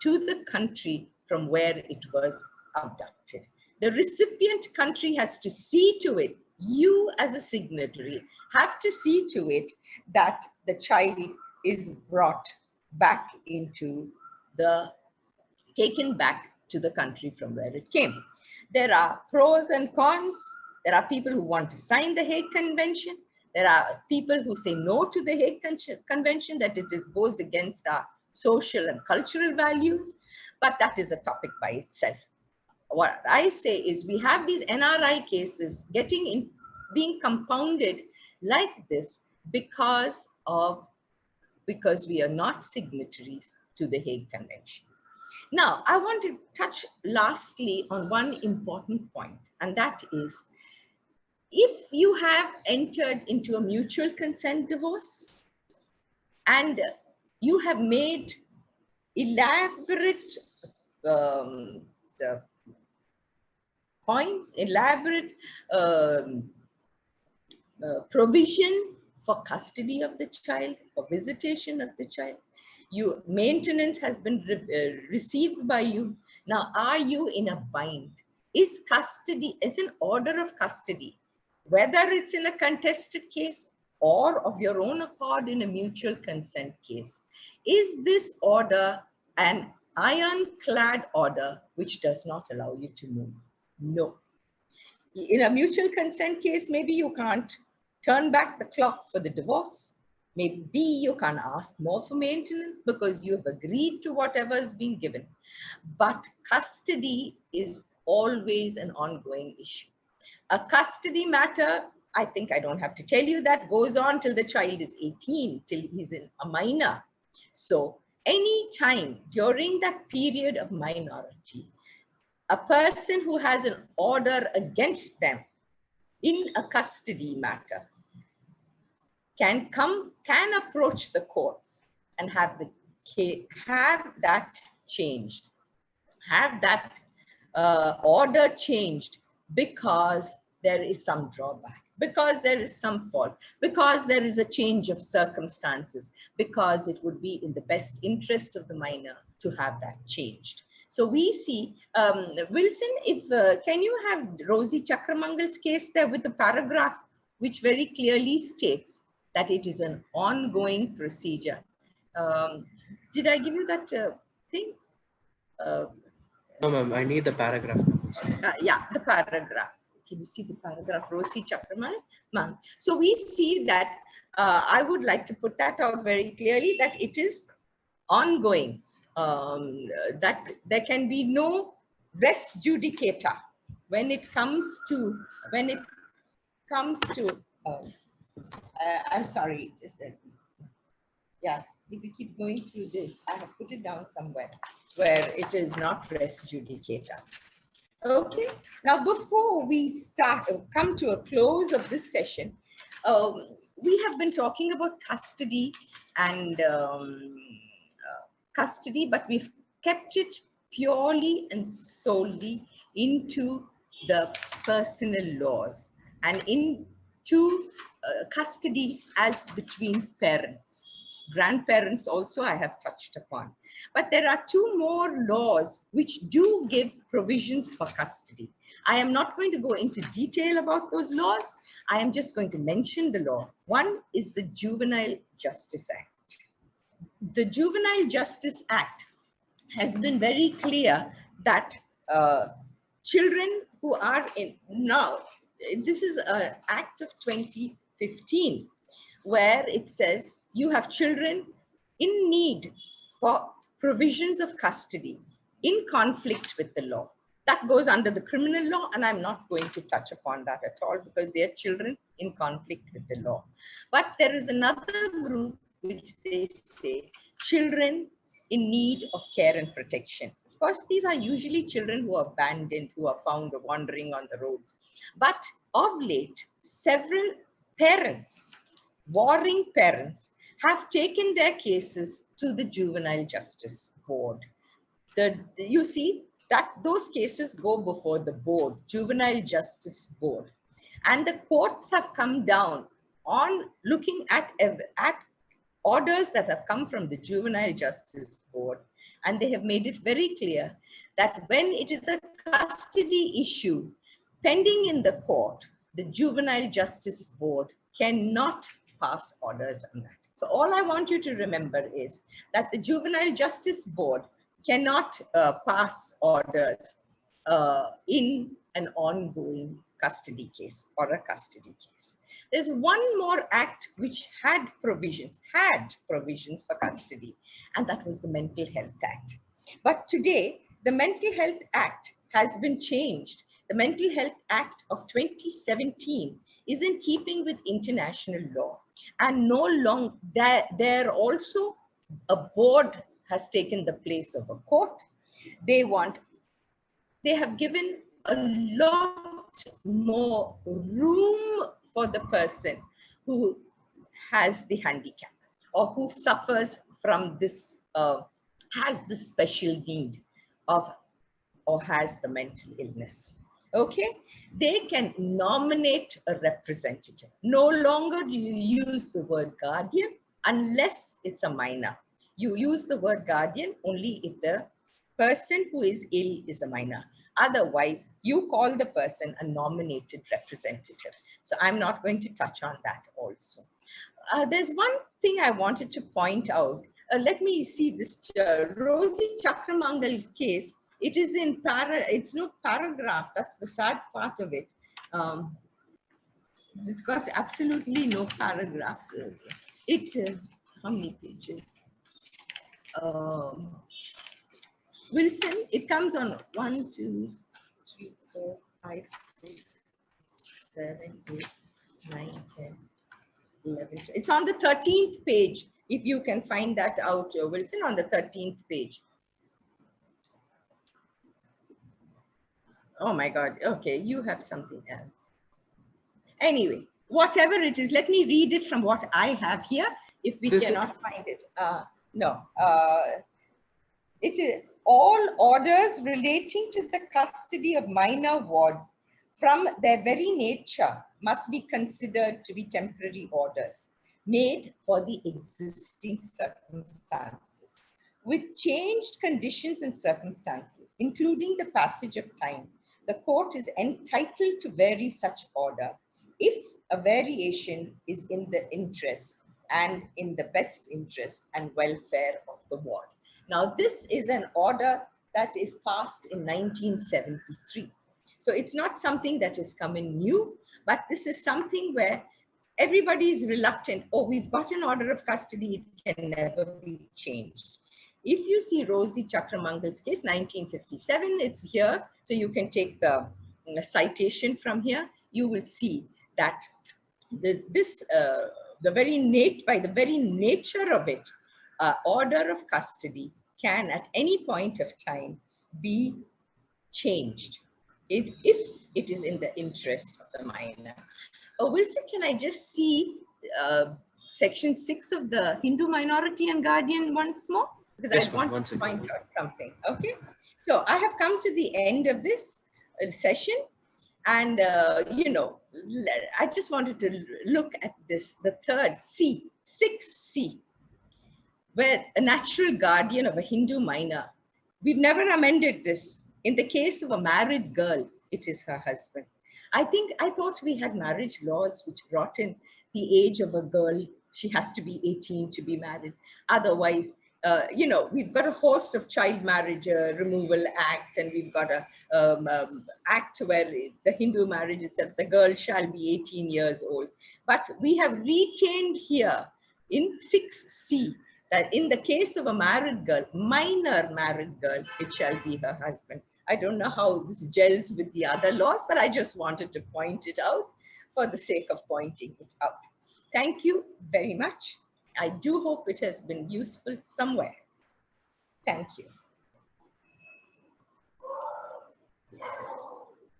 to the country from where it was abducted. The recipient country has to see to it, you as a signatory have to see to it that the child is brought back taken back to the country from where it came. There are pros and cons. There are people who want to sign the Hague Convention. There are people who say no to the Hague Convention, that it goes against our social and cultural values, but that is a topic by itself. What I say is we have these NRI cases being compounded like this because we are not signatories to the Hague Convention. Now, I want to touch lastly on one important point, and that is, if you have entered into a mutual consent divorce and you have made elaborate provision for custody of the child, for visitation of the child. Maintenance has been received by you. Now, are you in a bind? Is an order of custody, whether it's in a contested case or of your own accord in a mutual consent case, is this order an ironclad order which does not allow you to move? No. In a mutual consent case, maybe you can't turn back the clock for the divorce. Maybe you can't ask more for maintenance because you have agreed to whatever is being given. But custody is always an ongoing issue. A custody matter, I think I don't have to tell you that, goes on till the child is 18, till he's a minor. So any time during that period of minority, a person who has an order against them in a custody matter can approach the courts and have that changed, have that order changed, because there is some drawback, because there is some fault, because there is a change of circumstances, because it would be in the best interest of the minor to have that changed. So we see, Wilson, if can you have Rosie Chakramangal's case there with the paragraph which very clearly states that it is an ongoing procedure. Did I give you that thing? No, ma'am, I need the paragraph numbers. Yeah, the paragraph. Can you see the paragraph, Rosie Chakraman? Ma'am. So we see that, I would like to put that out very clearly, that it is ongoing, that there can be no res judicata when it comes to, I'm sorry, just that. Yeah, if we keep going through this, I have put it down somewhere where it is not res judicata. Okay, now before we come to a close of this session, we have been talking about custody and custody, but we've kept it purely and solely into the personal laws and into custody as between parents. Grandparents also I have touched upon. But there are two more laws which do give provisions for custody. I am not going to go into detail about those laws. I am just going to mention the law. One is the Juvenile Justice Act. The Juvenile Justice Act has been very clear that children who are in now, this is an act of 2015, where it says you have children in need for provisions of custody in conflict with the law. That goes under the criminal law, and I'm not going to touch upon that at all because they're children in conflict with the law. But there is another group which they say children in need of care and protection. Of course, these are usually children who are abandoned, who are found wandering on the roads. But of late, several parents, warring parents, have taken their cases to the Juvenile Justice Board. You see that those cases go before the board, Juvenile Justice Board. And the courts have come down on looking at orders that have come from the Juvenile Justice Board, and they have made it very clear that when it is a custody issue pending in the court, the Juvenile Justice Board cannot pass orders on that. So all I want you to remember is that the Juvenile Justice Board cannot pass orders in an ongoing custody case or a custody case. There's one more act which had provisions for custody, and that was the Mental Health Act. But today, the Mental Health Act has been changed. The Mental Health Act of 2017 is in keeping with international law, and no longer there also a board has taken the place of a court. They have given a lot more room for the person who has the handicap or who suffers from this, has the special need of, or has the mental illness. Okay, they can nominate a representative. No longer do you use the word guardian unless it's a minor. You use the word guardian only if the person who is ill is a minor. Otherwise, you call the person a nominated representative. So I'm not going to touch on that also. There's one thing I wanted to point out. Let me see this Rosie Chakramangal case. It is in it's no paragraph. That's the sad part of it. It's got absolutely no paragraphs. how many pages? Wilson, it comes on 1, 2, 3, 4, 5, 6, 7, 8, 9, 10, 11. 12. It's on the 13th page. If you can find that out, Wilson, on the 13th page. Oh my God. Okay, you have something else. Anyway, whatever it is, let me read it from what I have here. If we cannot find it. No. It is all orders relating to the custody of minor wards from their very nature must be considered to be temporary orders made for the existing circumstances. With changed conditions and circumstances, including the passage of time, the court is entitled to vary such order if a variation is in the interest and in the best interest and welfare of the ward. Now, this is an order that is passed in 1973. So it's not something that is coming new, but this is something where everybody is reluctant. Oh, we've got an order of custody, it can never be changed. If you see Rosie Chakramangal's case, 1957, it's here. So you can take the citation from here. You will see that by the very nature of it, order of custody can at any point of time be changed if it is in the interest of the minor. Wilson, can I just see section 6 of the Hindu minority and guardian once more? Because yes, I want to point out something. Okay. So I have come to the end of this session. And, you know, I just wanted to look at this, the third C, 6C, where a natural guardian of a Hindu minor. We've never amended this. In the case of a married girl, it is her husband. I thought we had marriage laws which brought in the age of a girl. She has to be 18 to be married. Otherwise, you know, we've got a host of child marriage removal act, and we've got a act where the Hindu marriage itself, the girl shall be 18 years old. But we have retained here in 6C that in the case of a married girl, minor married girl, it shall be her husband. I don't know how this gels with the other laws, but I just wanted to point it out for the sake of pointing it out. Thank you very much. I do hope it has been useful somewhere. Thank you.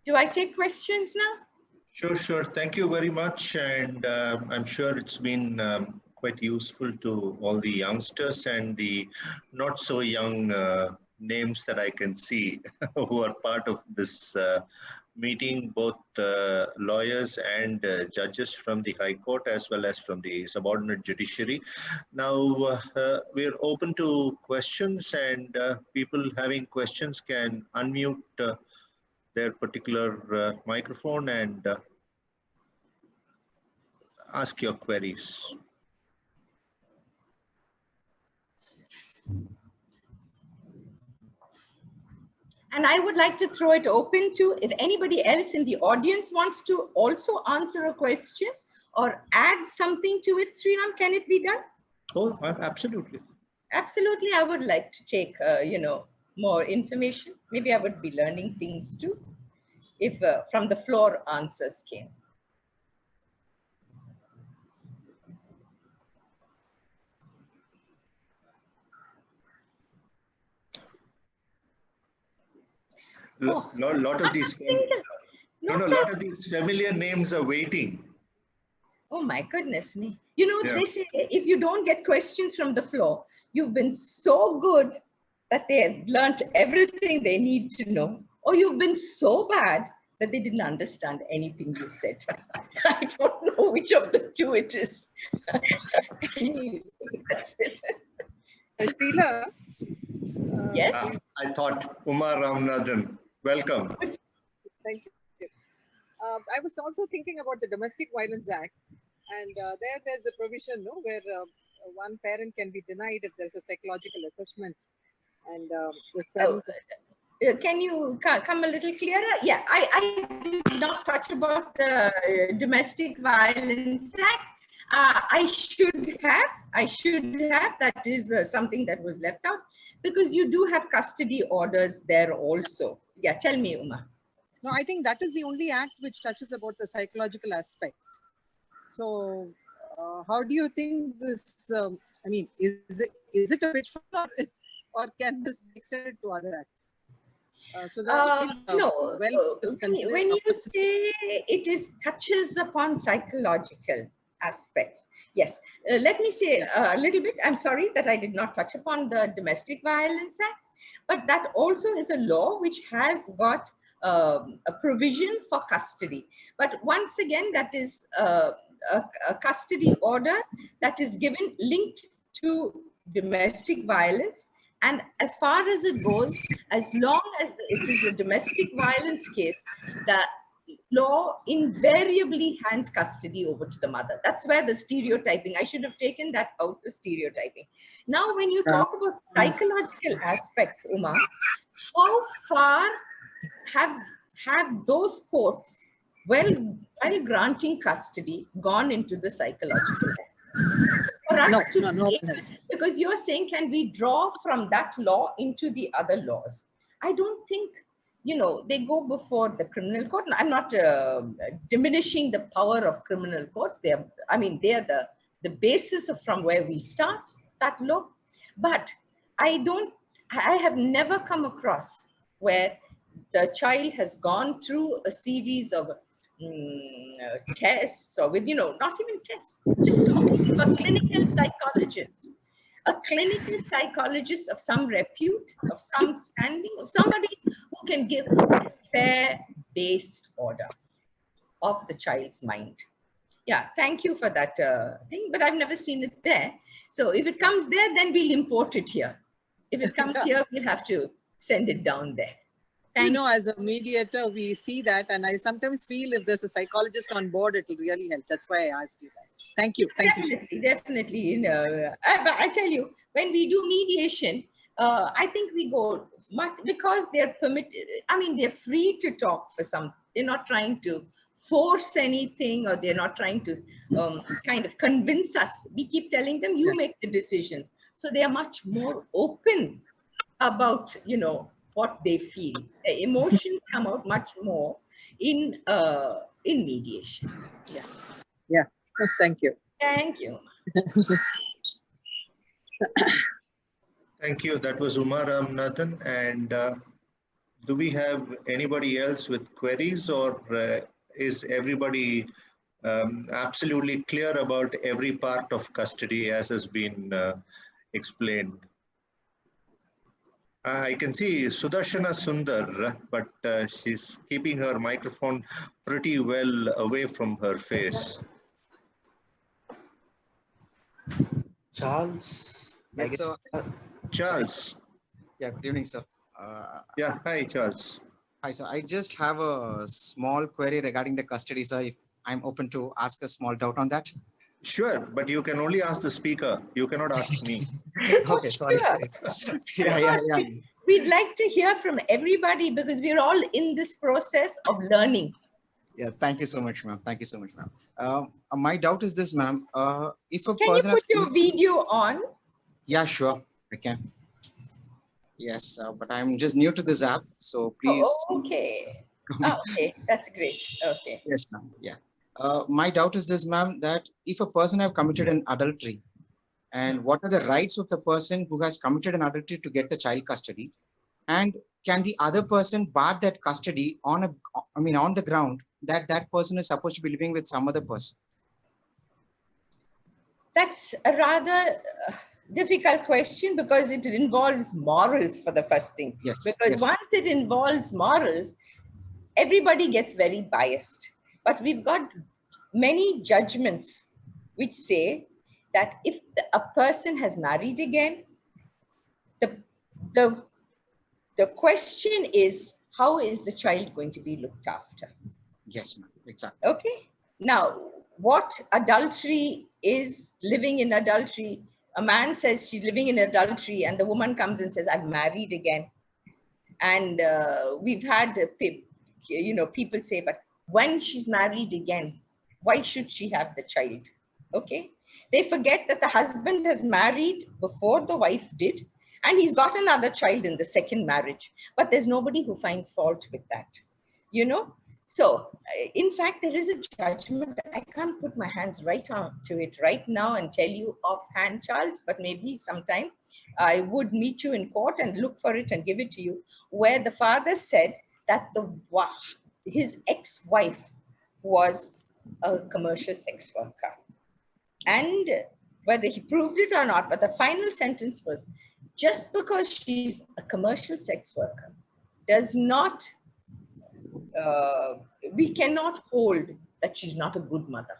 Do I take questions now? Sure. Thank you very much. And I'm sure it's been quite useful to all the youngsters and the not so young names that I can see who are part of this meeting, both lawyers and judges from the High Court as well as from the subordinate judiciary. Now, we're open to questions, and people having questions can unmute their particular microphone and ask your queries. And I would like to throw it open to if anybody else in the audience wants to also answer a question or add something to it. Sriram, can it be done? Oh, absolutely. Absolutely. I would like to take, you know, more information. Maybe I would be learning things too, if from the floor answers came. Lot of these familiar names are waiting. Oh my goodness me. You know, They say if you don't get questions from the floor, you've been so good that they have learnt everything they need to know, or you've been so bad that they didn't understand anything you said. I don't know which of the two it is. That's it. Sheila? Yes? I thought Umar Ramanathan. Welcome. Thank you. I was also thinking about the Domestic Violence Act, and there's a provision where one parent can be denied if there's a psychological assessment. And can you come a little clearer? Yeah, I did not touch about the Domestic Violence Act. I should have. That is something that was left out because you do have custody orders there also. Yeah, tell me, Uma. No, I think that is the only act which touches about the psychological aspect. So, how do you think this? I mean, is it a pitfall or can this be extended to other acts? So that it's No, when you say it touches upon psychological aspects, yes. Let me say a little bit. I'm sorry that I did not touch upon the Domestic Violence Act, but that also is a law which has got a provision for custody. But once again, that is a custody order that is given linked to domestic violence. And as far as it goes, as long as it is a domestic violence case, the law invariably hands custody over to the mother. That's where the stereotyping, I should have taken that out, the stereotyping. Now, when you talk about psychological aspects, Uma, how far have those courts, while granting custody, gone into the psychological aspect? For us no. Because you're saying, can we draw from that law into the other laws? I don't think, they go before the criminal court. I'm not diminishing the power of criminal courts. They are the basis of from where we start, that law. But I have never come across where the child has gone through a series of tests, or with, not even tests, just talks to a clinical psychologist of some repute, of some standing, of somebody who can give a fair-based order of the child's mind. Yeah, thank you for that thing, but I've never seen it there. So if it comes there, then we'll import it here. If it comes here, we'll have to send it down there. As a mediator, we see that, and I sometimes feel if there's a psychologist on board, it will really help. That's why I asked you that. Thank you. Definitely. I tell you, when we do mediation, I think we go much because they're permitted. I mean, they're free to talk for some. They're not trying to force anything, or they're not trying to kind of convince us. We keep telling them, you make the decisions. So they are much more open about, what they feel. The emotions come out much more in mediation. Yeah. Thank you. Thank you. Thank you. That was Uma Ramanathan. And do we have anybody else with queries, or is everybody absolutely clear about every part of custody as has been explained? I can see Sudarshana Sundar, but she's keeping her microphone pretty well away from her face. Charles? Yes, sir. Charles. Yeah, good evening, sir. Yeah, hi, Charles. Hi, sir. I just have a small query regarding the custody, sir. If I'm open to ask a small doubt on that. Sure, but you can only ask the speaker. You cannot ask me. Okay, sorry. Yeah. We'd like to hear from everybody because we're all in this process of learning. Yeah, thank you so much, ma'am. Thank you so much, ma'am. My doubt is this, ma'am. If a Can person you put your video on? Yeah, sure, I can. Yes, but I'm just new to this app, so please. Oh, okay. Okay, that's great. Okay. Yes, ma'am. Yeah. My doubt is this, ma'am, that if a person have committed an adultery, and what are the rights of the person who has committed an adultery to get the child custody, and can the other person bar that custody on the ground that that person is supposed to be living with some other person? That's a rather difficult question because it involves morals for the first thing. Yes. Because once it involves morals, everybody gets very biased. But we've got many judgments which say that if a person has married again, the question is, how is the child going to be looked after? Yes, ma'am. Exactly. Okay. Now, what adultery is, living in adultery, a man says she's living in adultery and the woman comes and says, I've married again. And we've had, people say, but when she's married again, why should she have the child? Okay. They forget that the husband has married before the wife did, and he's got another child in the second marriage. But there's nobody who finds fault with that, you know. So, in fact, there is a judgment. I can't put my hands right on to it right now and tell you offhand, Charles, but maybe sometime I would meet you in court and look for it and give it to you, where the father said that his ex-wife was a commercial sex worker. And whether he proved it or not, but the final sentence was, just because she's a commercial sex worker does not, we cannot hold that she's not a good mother.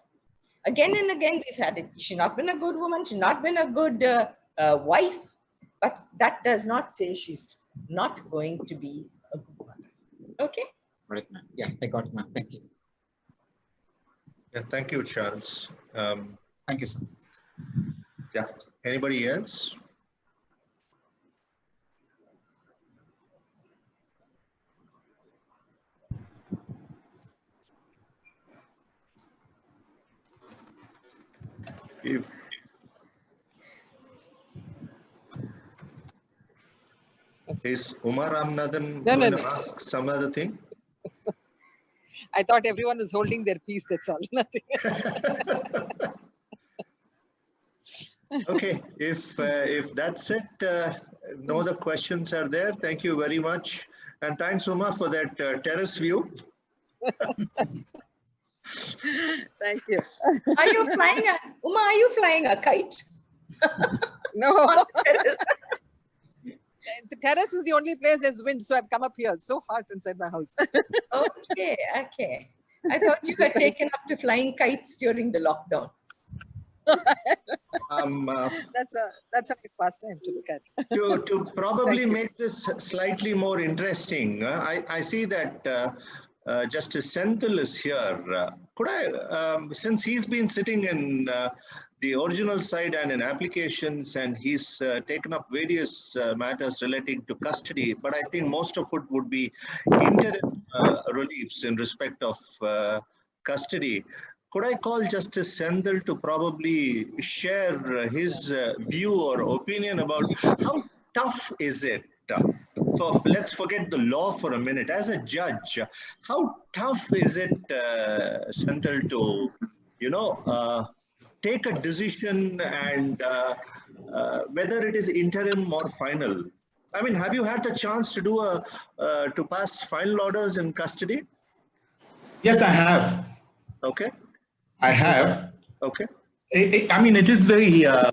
Again and again, we've had it. She's not been a good woman. She's not been a good wife. But that does not say she's not going to be a good mother. Okay? Right, ma'am. Yeah, I got it, ma'am. Thank you. Yeah, thank you, Charles. Thank you, sir. Yeah, anybody else? If is Umar Ramnathan going to ask some other thing? I thought everyone was holding their peace, that's all. Nothing else. Okay, if that's it, no other questions are there. Thank you very much. And thanks, Uma, for that terrace view. Thank you. Are you flying Uma, are you flying a kite? No, On the terrace? the terrace is the only place there's wind, so I've come up here. It's so hot inside my house. Okay, okay. I thought you were taken up to flying kites during the lockdown. That's a nice pastime to look at. To probably make this slightly more interesting, I see that Justice Senthil is here. Could I, since he's been sitting in the original side and in applications, and he's taken up various matters relating to custody, but I think most of it would be interim reliefs in respect of custody. Could I call Justice Senthil to probably share his view or opinion about how tough is it? So let's forget the law for a minute. As a judge, how tough is it, Senthil, to, you know, take a decision and whether it is interim or final? I mean, have you had the chance to do to pass final orders in custody? Yes, I have. Okay. I have. Okay. I mean, it is very, I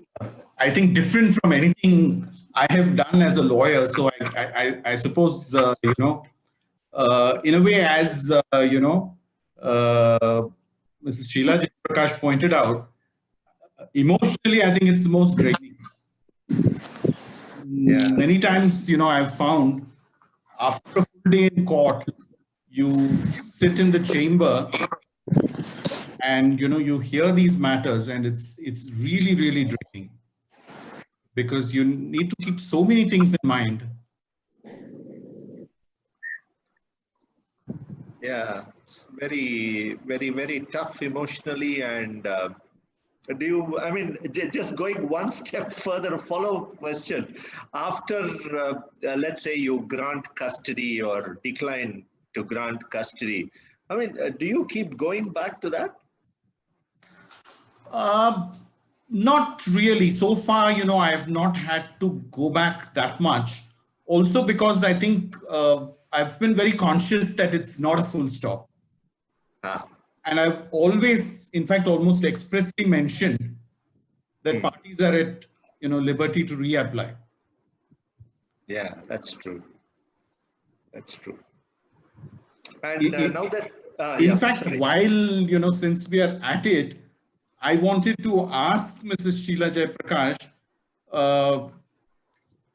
think, different from anything I have done as a lawyer. So I suppose, you know, in a way, as, you know, Mrs. Sheila Jayaprakash pointed out, emotionally, I think it's the most draining. Yeah. Many times, you know, I've found after a full day in court, you sit in the chamber and, you know, you hear these matters, and it's really, really draining because you need to keep so many things in mind. Yeah, it's very, very, very tough emotionally. And do you, I mean, just going one step further, a follow-up question. After, let's say you grant custody or decline to grant custody, I mean, do you keep going back to that? Not really. So far, you know, I have not had to go back that much. Also because I think I've been very conscious that it's not a full stop. And I've always, in fact, almost expressly mentioned that parties are at, you know, liberty to reapply. Yeah, that's true. That's true. And now that, in fact, while, you know, since we are at it, I wanted to ask Mrs. Sheila Jayaprakash,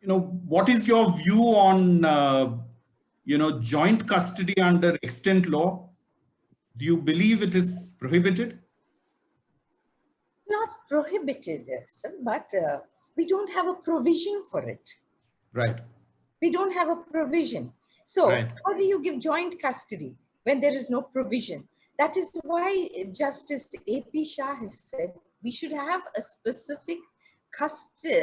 you know, what is your view on, you know, joint custody under extant law? Do you believe it is prohibited? Not prohibited, sir, but we don't have a provision for it. Right. We don't have a provision. So Right. how do you give joint custody when there is no provision? That is why Justice A.P. Shah has said we should have a specific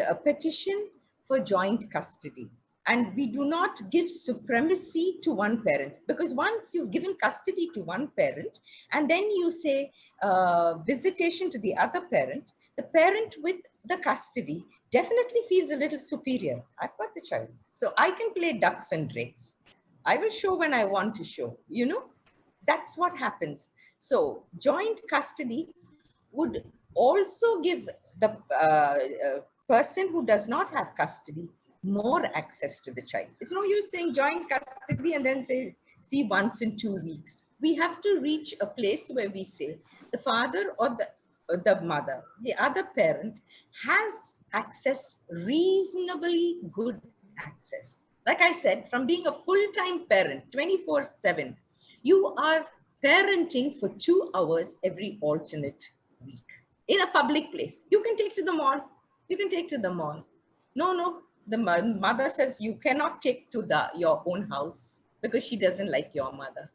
a petition for joint custody. And we do not give supremacy to one parent, because once you've given custody to one parent and then you say visitation to the other parent, the parent with the custody definitely feels a little superior. I've got the child, so I can play ducks and drakes. I will show when I want to show, you know, that's what happens. So joint custody would also give the person who does not have custody more access to the child. It's no use saying joint custody and then say, see once in 2 weeks. We have to reach a place where we say the father or the mother, the other parent, has access, reasonably good access. Like I said, from being a full-time parent, 24/7, you are parenting for 2 hours every alternate week in a public place. You can take to the mall. You can take to the mall. No, the mother says you cannot take to your own house because she doesn't like your mother.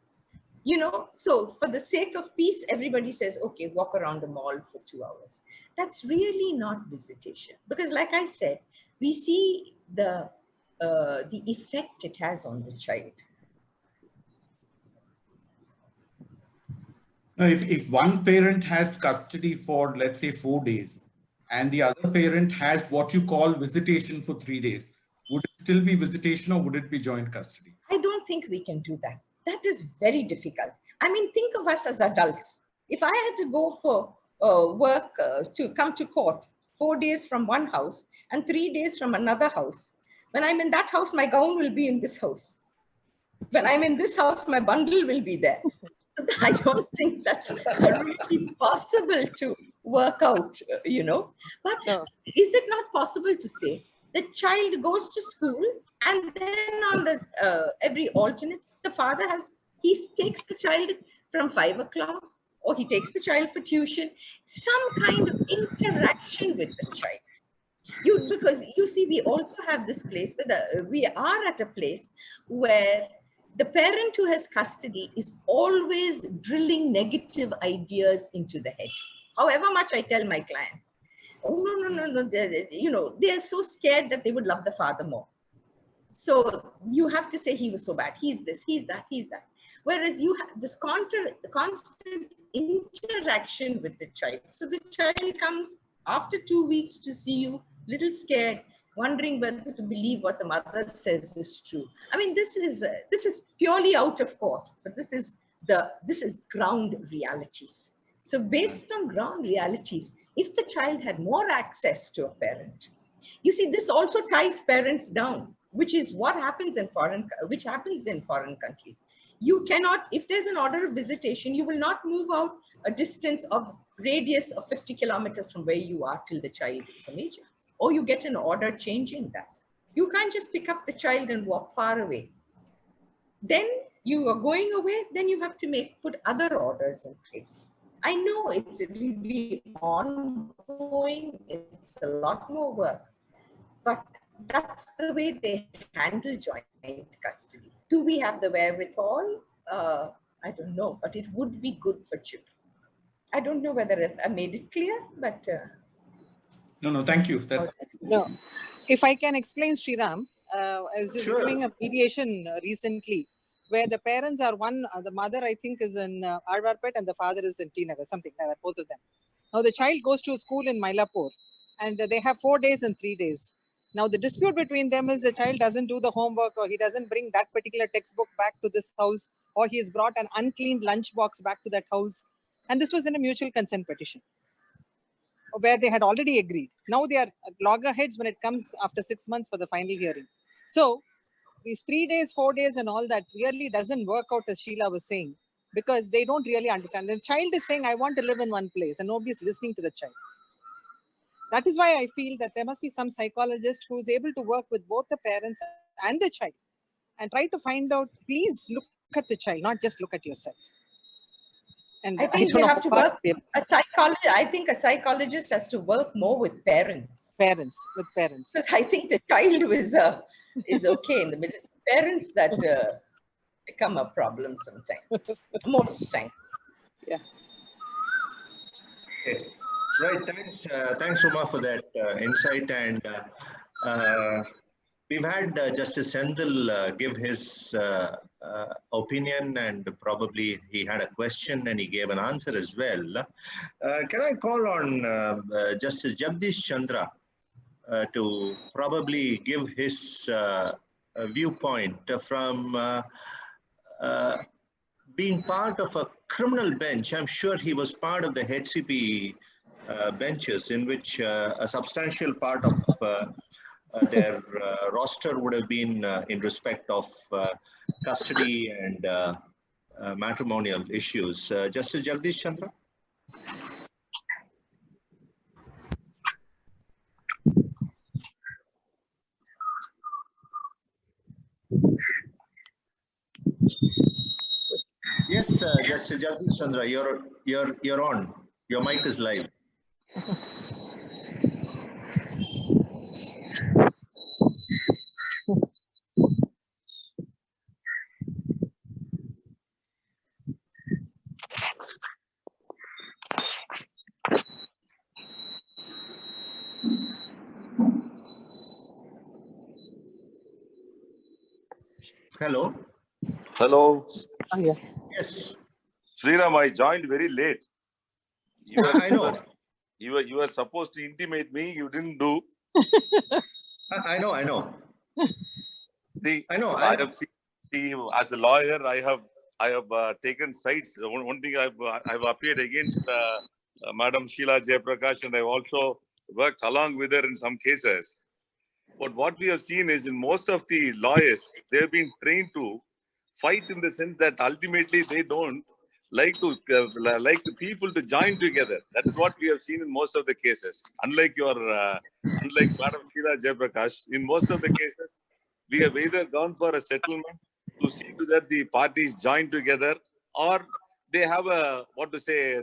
You know, so for the sake of peace, everybody says, okay, walk around the mall for 2 hours. That's really not visitation. Because like I said, we see the effect it has on the child. Now, if one parent has custody for, let's say, 4 days, and the other parent has what you call visitation for 3 days, would it still be visitation or would it be joint custody? I don't think we can do that. That is very difficult. I mean, think of us as adults. If I had to go for work to come to court 4 days from one house and 3 days from another house, when I'm in that house, my gown will be in this house. When I'm in this house, my bundle will be there. I don't think that's really possible to work out, you know. But is it not possible to say the child goes to school and then on the every alternate, the father he takes the child from 5 o'clock, or he takes the child for tuition, some kind of interaction with the child. Because you see, we also have this place where we are at a place where the parent who has custody is always drilling negative ideas into the head. However much I tell my clients, oh, no, you know, they are so scared that they would love the father more. So you have to say he was so bad. He's this, he's that, he's that. Whereas you have this constant interaction with the child. So the child comes after 2 weeks to see you, little scared, wondering whether to believe what the mother says is true. I mean, this is purely out of court, but this is ground realities. So based on ground realities, if the child had more access to a parent, you see, this also ties parents down, which is what happens in foreign countries. You cannot, if there's an order of visitation, you will not move out a distance of radius of 50 kilometers from where you are till the child is a major. Or you get an order changing that. You can't just pick up the child and walk far away. Then you are going away, then you have to put other orders in place. I know it will be ongoing, it's a lot more work, but that's the way they handle joint custody. Do we have the wherewithal? I don't know, but it would be good for children. I don't know whether I made it clear, but... No, thank you. That's no. If I can explain, Sriram, I was just doing a mediation recently where the parents are the mother I think is in Arvarpet and the father is in Tinagar, something like that, both of them. Now the child goes to school in Mylapore and they have 4 days and 3 days. Now the dispute between them is the child doesn't do the homework, or he doesn't bring that particular textbook back to this house, or he has brought an uncleaned lunchbox back to that house. And this was in a mutual consent petition where they had already agreed. Now they are loggerheads when it comes after 6 months for the final hearing. So these 3 days, 4 days and all that really doesn't work out, as Sheila was saying, because they don't really understand. The child is saying, I want to live in one place, and nobody's listening to the child. That is why I feel that there must be some psychologist who is able to work with both the parents and the child and try to find out, please look at the child, not just look at yourself. And I think you have to work, I think a psychologist has to work more with parents. With parents. So I think the child is okay in the middle. It's parents that become a problem sometimes, most times. Yeah. Okay. Right. Thanks, Uma, for that insight. And we've had Justice Sendil give his opinion, and probably he had a question and he gave an answer as well. Can I call on Justice Jagdish Chandra to probably give his viewpoint from being part of a criminal bench? I'm sure he was part of the HCP benches in which a substantial part of their roster would have been in respect of custody and matrimonial issues. Justice Jagdish Chandra? Yes, Justice Jagdish Chandra, you're on. Your mic is live. Hello. Hello. Oh, yeah. Yes, Sriram, I joined very late. I know. You were supposed to intimate me. You didn't do. I know. I know. I I have seen, as a lawyer, I have taken sides. One thing I've appeared against Madam Sheila Jayaprakash, and I've also worked along with her in some cases. But what we have seen is, in most of the lawyers, they've been trained to fight in the sense that ultimately they don't like the people to join together. That is what we have seen in most of the cases. Unlike Madam Sheila Jayaprakash, in most of the cases, we have either gone for a settlement to see to that the parties join together, or they have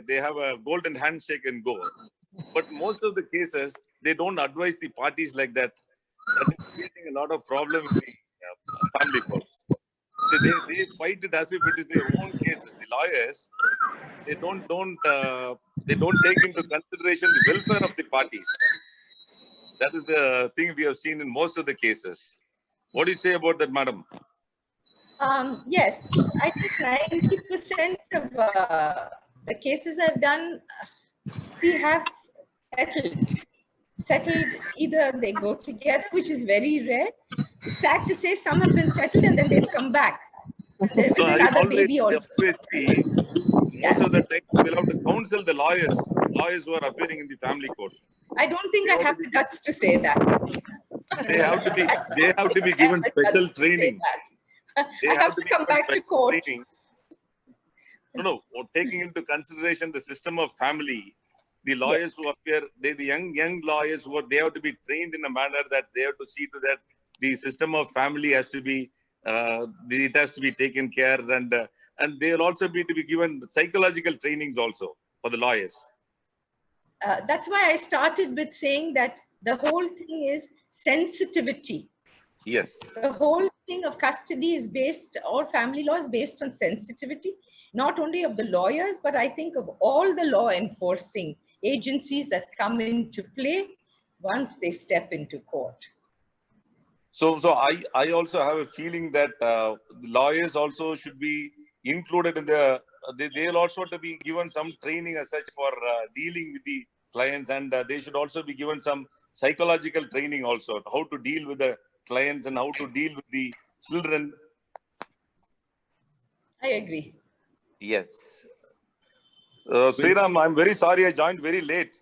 they have a golden handshake and go. But most of the cases, they don't advise the parties like that. That is creating a lot of problem in the family courts. They fight it as if it is their own cases. The lawyers, they don't take into consideration the welfare of the parties. That is the thing we have seen in most of the cases. What do you say about that, madam? Yes, I think 90% of the cases I've done, we have settled. Either they go together, which is very rare. It's sad to say some have been settled and then they've come back. There was another baby also. Most of the time, we'll have to counsel the lawyers who are appearing in the family court. I don't think I have the guts to say that. They have to be given special training. I have to come back to court. Training. No, taking into consideration the system of family, the lawyers who appear, the young lawyers they have to be trained in a manner that they have to see to that the system of family has to be it has to be taken care, and they'll also be to be given psychological trainings also for the lawyers. That's why I started with saying that the whole thing is sensitivity. Yes. The whole thing of custody is based, all family law is based on sensitivity, not only of the lawyers, but I think of all the law enforcing agencies that come into play once they step into court. So I also have a feeling that the lawyers also should be included in they'll also to be given some training as such for dealing with the clients, and they should also be given some psychological training also, how to deal with the clients and how to deal with the children. I agree. Yes. Sriram, I'm very sorry I joined very late.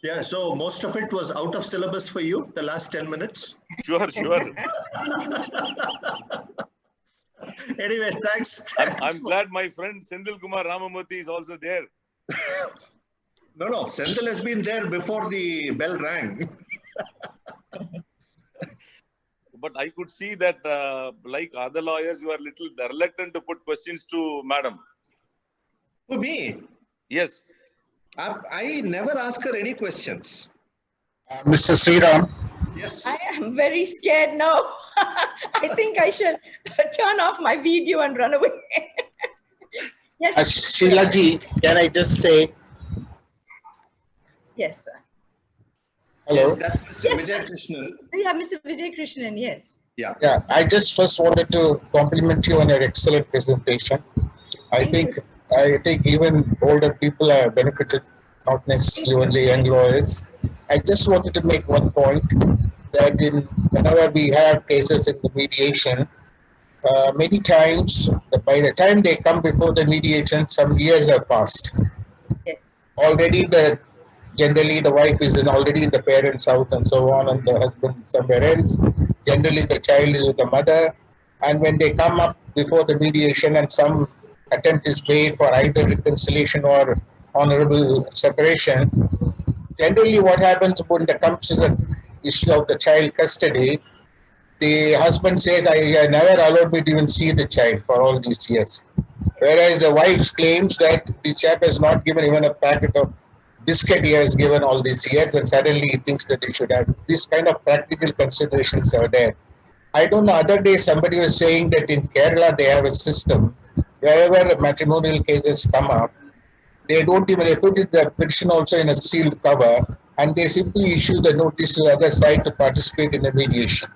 Yeah, so most of it was out of syllabus for you, the last 10 minutes? Sure. Anyway, thanks. I'm glad my friend Sendil Kumar Ramamurthy is also there. No, Sendil has been there before the bell rang. But I could see that, like other lawyers, you are little reluctant to put questions to madam. To me? Yes. I never ask her any questions. Mr. Sriram. Yes. I am very scared now. I think I shall turn off my video and run away. Yes. Sheila ji, can I just say, Yes, sir. Hello. Yes, that's Mr. Vijay Krishnan. Yeah, Mr. Vijay Krishnan, yes. Yeah. Yeah, I just first wanted to compliment you on your excellent presentation. I Thank you. think even older people are benefited, not necessarily only young lawyers. I just wanted to make one point that whenever we have cases in the mediation, many times by the time they come before the mediation, some years have passed. Yes. Already generally the wife is already in the parents' house and so on, and the husband somewhere else. Generally the child is with the mother, and when they come up before the mediation and some attempt is made for either reconciliation or honorable separation, generally what happens when it comes to the issue of the child custody, the husband says, I never allowed me to even see the child for all these years. Whereas the wife claims that the chap has not given even a packet of biscuit he has given all these years, and suddenly he thinks that he should have. These kind of practical considerations are there. I don't know, other day somebody was saying that in Kerala they have a system, wherever matrimonial cases come up, they don't even, they put the petition also in a sealed cover, and they simply issue the notice to the other side to participate in the mediation.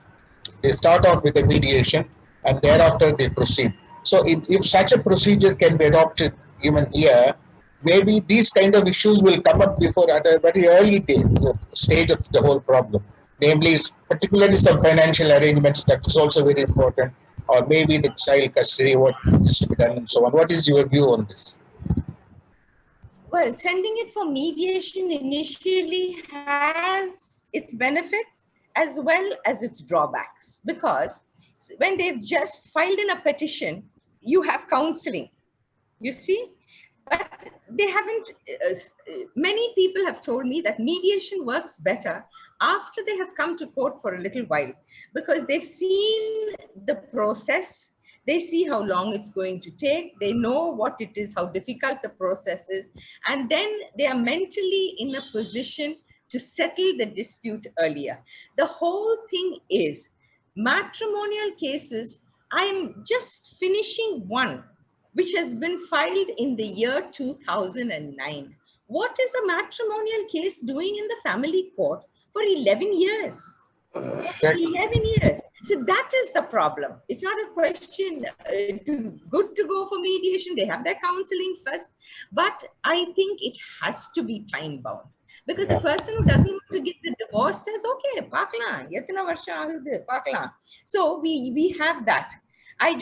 They start off with a mediation and thereafter they proceed. So if such a procedure can be adopted even here, maybe these kind of issues will come up before at a very early stage of the whole problem. Namely, particularly some financial arrangements, that is also very important, or maybe the child custody, what is to be done and so on. What is your view on this? Well, sending it for mediation initially has its benefits as well as its drawbacks, because when they've just filed in a petition, you have counseling, you see, but they haven't, many people have told me that mediation works better after they have come to court for a little while, because they've seen the process. They see how long it's going to take. They know what it is, how difficult the process is. And then they are mentally in a position to settle the dispute earlier. The whole thing is matrimonial cases. I'm just finishing one which has been filed in the year 2009. What is a matrimonial case doing in the family court for 11 years? 11 years. So that is the problem. It's not a question good to go for mediation. They have their counseling first. But I think it has to be time bound. Because the person who doesn't want to get the divorce says, okay, pakla, yetna varsha agude, pakla. So we have that. I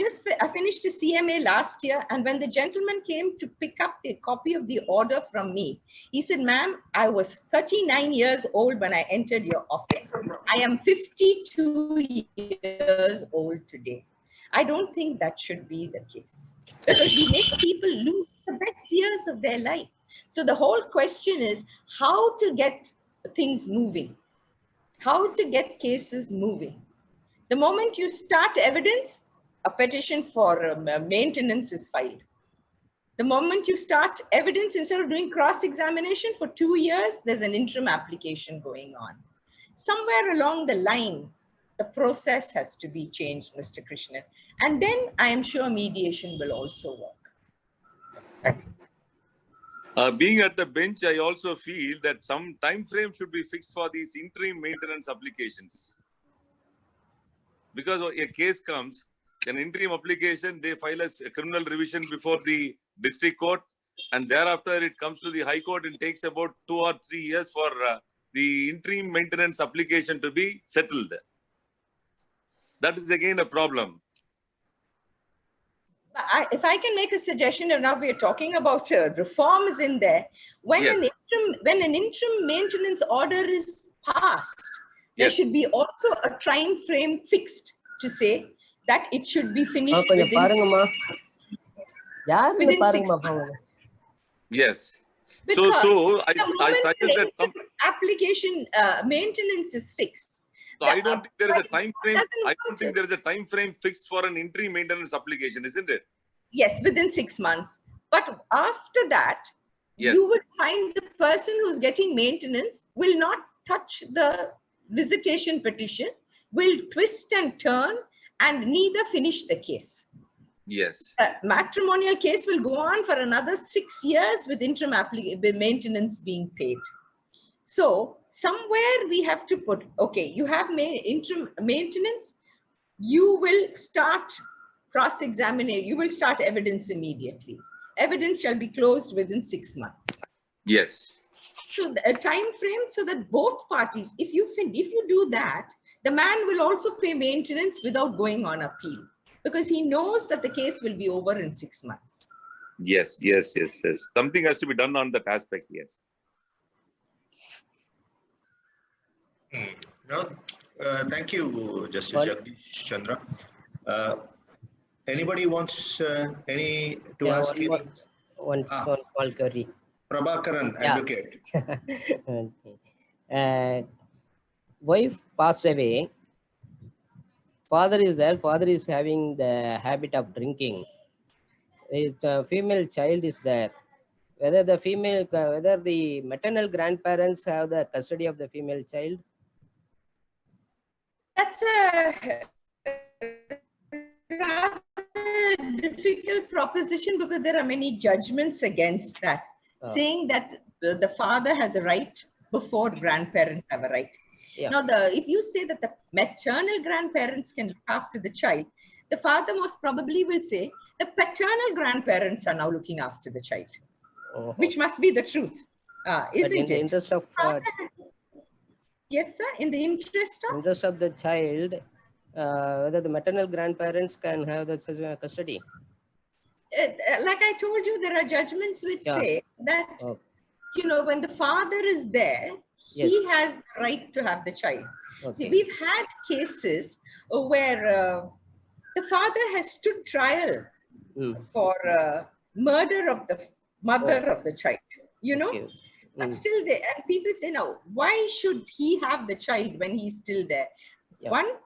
finished a CMA last year, and when the gentleman came to pick up the copy of the order from me, he said, ma'am, I was 39 years old when I entered your office. I am 52 years old today. I don't think that should be the case, because we make people lose the best years of their life. So the whole question is how to get things moving, how to get cases moving. The moment you start evidence, a petition for maintenance is filed. The moment you start evidence, instead of doing cross-examination for 2 years, there's an interim application going on. Somewhere along the line, the process has to be changed, Mr. Krishnan. And then I am sure mediation will also work. Being at the bench, I also feel that some time frame should be fixed for these interim maintenance applications. Because a case comes, an interim application, they file a criminal revision before the district court, and thereafter it comes to the high court and takes about 2 or 3 years for the interim maintenance application to be settled. That is again a problem. If I can make a suggestion, and now we're talking about reforms in there, when Yes. an interim maintenance order is passed, there Yes. should be also a time frame fixed to say that it should be finished within 6 months. Yes. Because So I the suggest that some application maintenance is fixed. So I don't think there is a time frame. doesn't I don't think there is a time frame fixed for an interim maintenance application, isn't it? Yes, within 6 months. But after that, Yes. you would find the person who's getting maintenance will not touch the visitation petition, will twist and turn and neither finish the case. Yes. A matrimonial case will go on for another 6 years with interim maintenance being paid. So somewhere we have to put, okay, you have interim maintenance, you will start cross-examination, you will start evidence immediately. Evidence shall be closed within 6 months. Yes. So a time frame so that both parties, if you do that, the man will also pay maintenance without going on appeal, because he knows that the case will be over in 6 months. Yes. Something has to be done on that aspect. Yes. No, thank you, Justice Jagdish Chandra. Anybody wants to ask any? One small query. Prabhakaran, advocate. Wife passed away. Father is there. Father is having the habit of drinking. His female child is there. Whether the maternal grandparents have the custody of the female child? That's a rather difficult proposition, because there are many judgments against that, saying that the father has a right before grandparents have a right. Yeah. Now, if you say that the maternal grandparents can look after the child, the father most probably will say the paternal grandparents are now looking after the child, which must be the truth, isn't it? In the interest of yes, sir. In the interest of the child, whether the maternal grandparents can have the custody. Like I told you, there are judgments which say that, you know, when the father is there, he has the right to have the child. See, we've had cases where the father has stood trial for murder of the mother of the child, you know. But still there, and people say, now, why should he have the child when he's still there? One,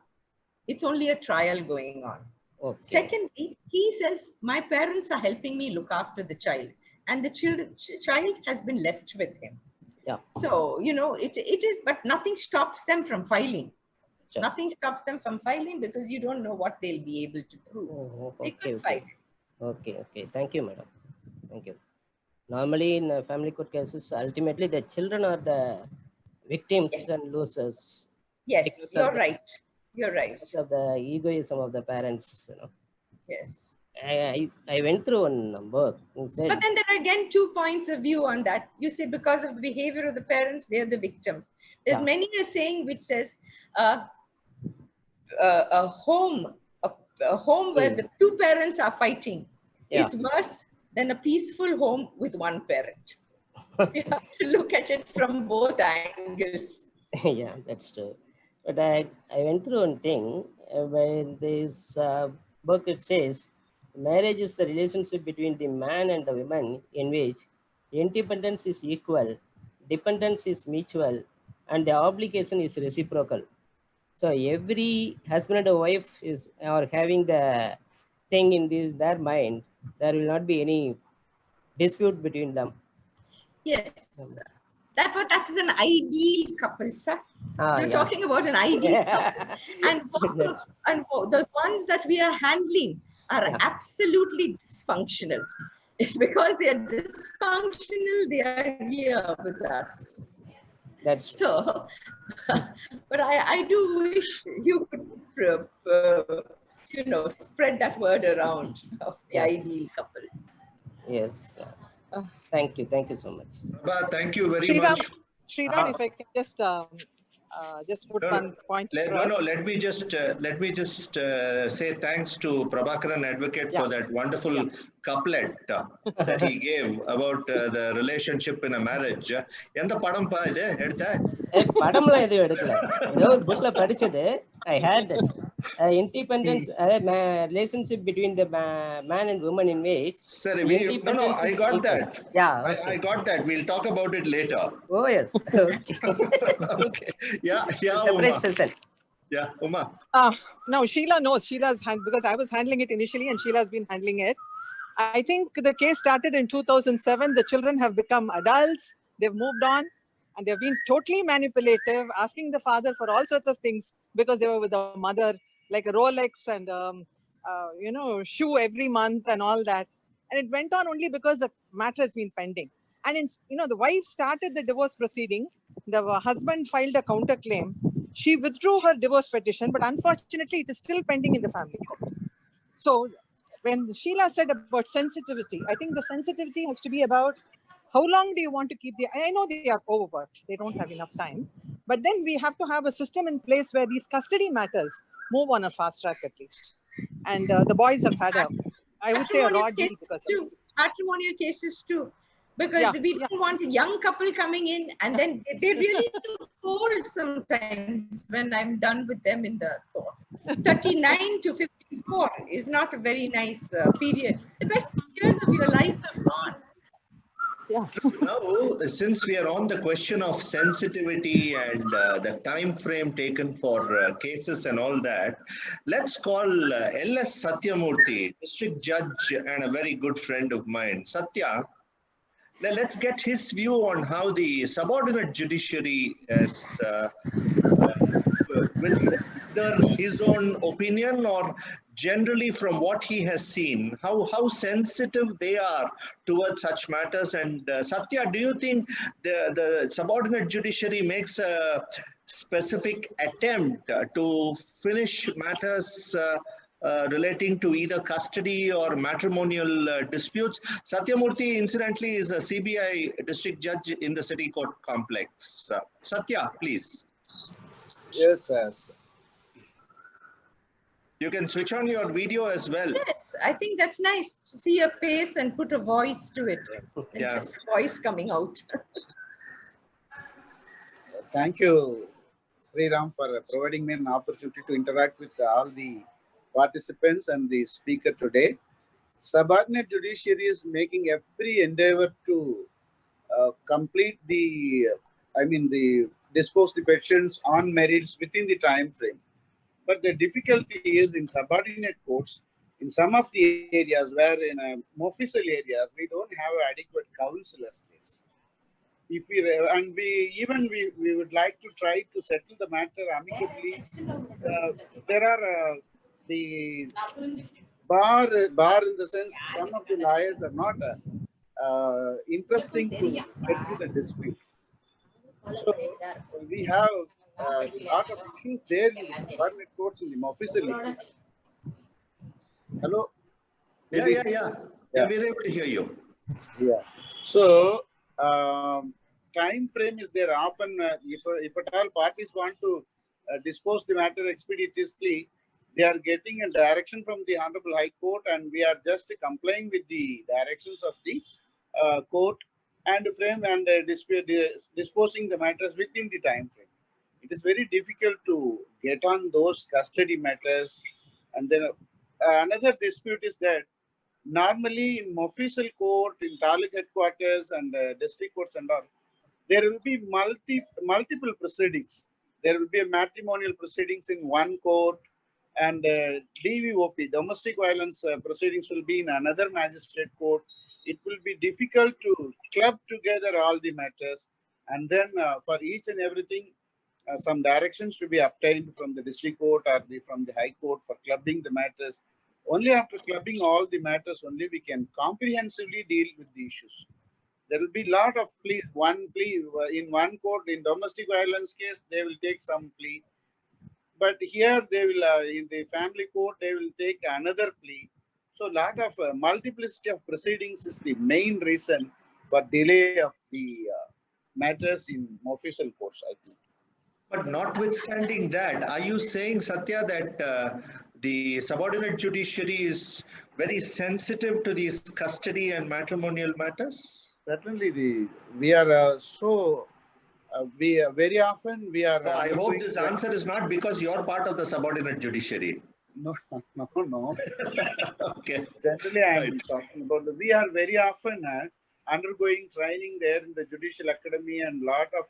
it's only a trial going on. Secondly, he says, my parents are helping me look after the child, and the child has been left with him. So, you know, it is, but nothing stops them from filing. Nothing stops them from filing, because you don't know what they'll be able to prove. They could file. Okay. Thank you, madam. Thank you. Normally, in family court cases, ultimately the children are the victims and losers. Yes, you're right. You're right. Because of the egoism of the parents, you know. Yes. I went through one work. But then there are again 2 points of view on that. You say because of the behavior of the parents, they're the victims. There's many a saying which says a home where the 2 parents are fighting is worse than a peaceful home with 1 parent. You have to look at it from both angles. Yeah, that's true. But I went through one thing where this book, it says, marriage is the relationship between the man and the woman in which independence is equal, dependence is mutual, and the obligation is reciprocal. So every husband and a wife are having the thing in their mind. There will not be any dispute between them. Yes. That is an ideal couple, sir. You're talking about an ideal couple. And the ones that we are handling are absolutely dysfunctional. It's because they are dysfunctional, they are here with us. That's so. But I do wish you could, you know, spread that word around of the ideal couple. Yes. Thank you so much. Thank you very much. Sriram, if I can just put one point across. Let me just say thanks to Prabhakaran Advocate for that wonderful couplet that he gave about the relationship in a marriage. Endha padam pa idu edutha? Padamla edhu edukala. Edho bookla padichadu. I had that. Independence, relationship between the man and woman in which I got that. Yeah, I got that. We'll talk about it later. Oh yes. Okay. Yeah. Separate Uma. session. Yeah, Uma. No, Sheila knows. Because I was handling it initially and Sheila's been handling it. I think the case started in 2007. The children have become adults. They've moved on. And they've been totally manipulative, asking the father for all sorts of things because they were with the mother, like a Rolex and, you know, shoe every month and all that. And it went on only because the matter has been pending. And, you know, the wife started the divorce proceeding the husband filed a counterclaim. She withdrew her divorce petition, but unfortunately, it is still pending in the family court. So, when Sheila said about sensitivity, I think the sensitivity has to be about how long do you want to keep the. I know they are overworked; they don't have enough time. But then we have to have a system in place where these custody matters move on a fast track at least. And the boys have had a, I would say, a raw deal because of it. Matrimonial cases too, because we don't want a young couple coming in and then they really look old sometimes when I'm done with them in the court. 39 to 54 is not a very nice period. The best years of your life are gone. Yeah. Now, since we are on the question of sensitivity and the time frame taken for cases and all that, let's call L.S. Satyamurthy, district judge and a very good friend of mine. Satya, let's get his view on how the subordinate judiciary is with either his own opinion or generally from what he has seen, how sensitive they are towards such matters. And Satya, do you think the subordinate judiciary makes a specific attempt to finish matters relating to either custody or matrimonial disputes? Satyamurthy, incidentally, is a CBI district judge in the city court complex. Satya, please. Yes, yes. You can switch on your video as well. Yes, I think that's nice to see a face and put a voice to it. Yeah. Just a voice coming out. Thank you, Sriram, for providing me an opportunity to interact with all the participants and the speaker today. Subordinate judiciary is making every endeavor to complete the, the dispose the petitions on merits within the time frame. But the difficulty is in subordinate courts, in some of the areas where in official areas, we don't have adequate counsellors. If we would like to try to settle the matter amicably. There are the bar in the sense some of the lawyers are not interesting to settle the dispute. So we have a lot of issues there in the subordinate courts in the official area. Hello? Yeah, we're able to hear you. Yeah. So time frame is there often. If at all parties want to dispose the matter expeditiously, they are getting a direction from the Honorable High Court, and we are just complying with the directions of the court and disposing the matters within the time frame. It is very difficult to get on those custody matters. And then another dispute is that normally in official court, in taluk headquarters and district courts and all, there will be multiple proceedings. There will be a matrimonial proceedings in one court, and DVOP, domestic violence proceedings, will be in another magistrate court. It will be difficult to club together all the matters, and then for each and everything, some directions to be obtained from the district court or from the high court for clubbing the matters. Only after clubbing all the matters, only we can comprehensively deal with the issues. There will be a lot of pleas. One plea in one court, in domestic violence case, they will take some plea. But here they will, in the family court, they will take another plea. So a lot of multiplicity of proceedings is the main reason for delay of the matters in official courts, I think. But notwithstanding that, are you saying, Satya, that the subordinate judiciary is very sensitive to these custody and matrimonial matters? Certainly, we are we very often we are. I hope this answer is not because you're part of the subordinate judiciary. No. Okay. Generally, I am talking about we are very often undergoing training there in the Judicial Academy, and lot of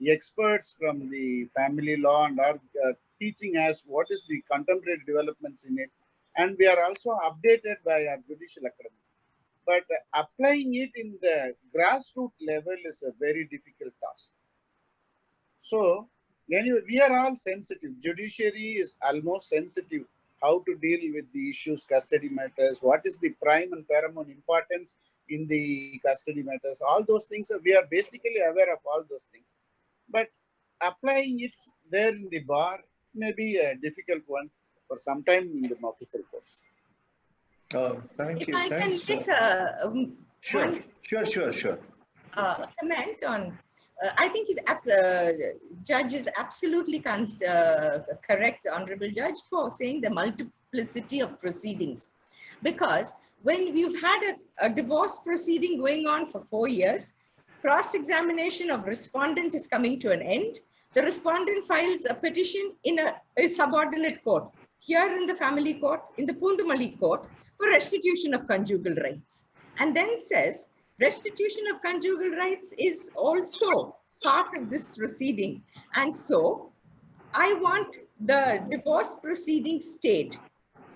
experts from the family law and are teaching us what is the contemporary developments in it, and we are also updated by our Judicial Academy. But applying it in the grassroots level is a very difficult task. So anyway, we are all sensitive. Judiciary is almost sensitive how to deal with the issues, custody matters, what is the prime and paramount importance in the custody matters. All those things, we are basically aware of all those things. but applying it there in the bar may be a difficult one for some time in the official course. Oh, thank If you. I can Thanks. make Sure, one sure. comment on, I think his judge is absolutely correct, honorable judge, for saying the multiplicity of proceedings. Because when we've had a divorce proceeding going on for 4 years, cross-examination of respondent is coming to an end. The respondent files a petition in a subordinate court, here in the family court, in the Pundamalli court, for restitution of conjugal rights. And then says, restitution of conjugal rights is also part of this proceeding. And so I want the divorce proceeding stayed.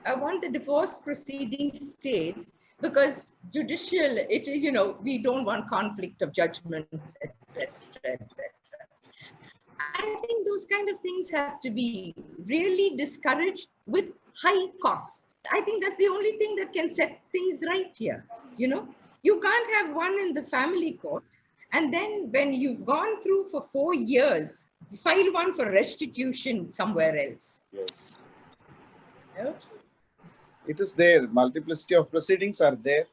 I want the divorce proceeding stayed because judicial, it is, we don't want conflict of judgments, etc., etc. I think those kind of things have to be really discouraged with high costs. I think that's the only thing that can set things right here. You can't have one in the family court, and then when you've gone through for 4 years, file one for restitution somewhere else. Yes. Okay. It is there. Multiplicity of proceedings are there.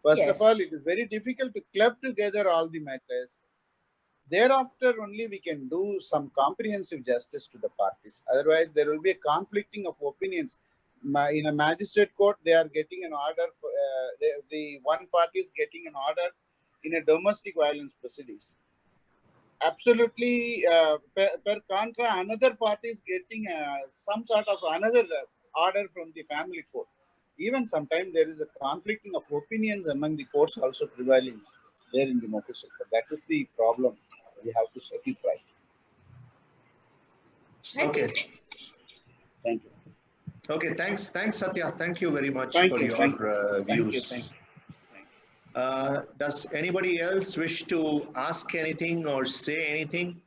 First Yes. of all, it is very difficult to club together all the matters. Thereafter, only we can do some comprehensive justice to the parties. Otherwise, there will be a conflicting of opinions. In a magistrate court, they are getting an order for the one party is getting an order in a domestic violence proceedings. Absolutely, per contra, another party is getting some sort of another order from the family court. Even sometimes there is a conflicting of opinions among the courts also prevailing there in the official court. That is the problem. We have to set it right. Okay. Thank you. Okay, thanks, Satya. Thank you very much Thank for you. your Thank you. views. Thank you. Does anybody else wish to ask anything or say anything?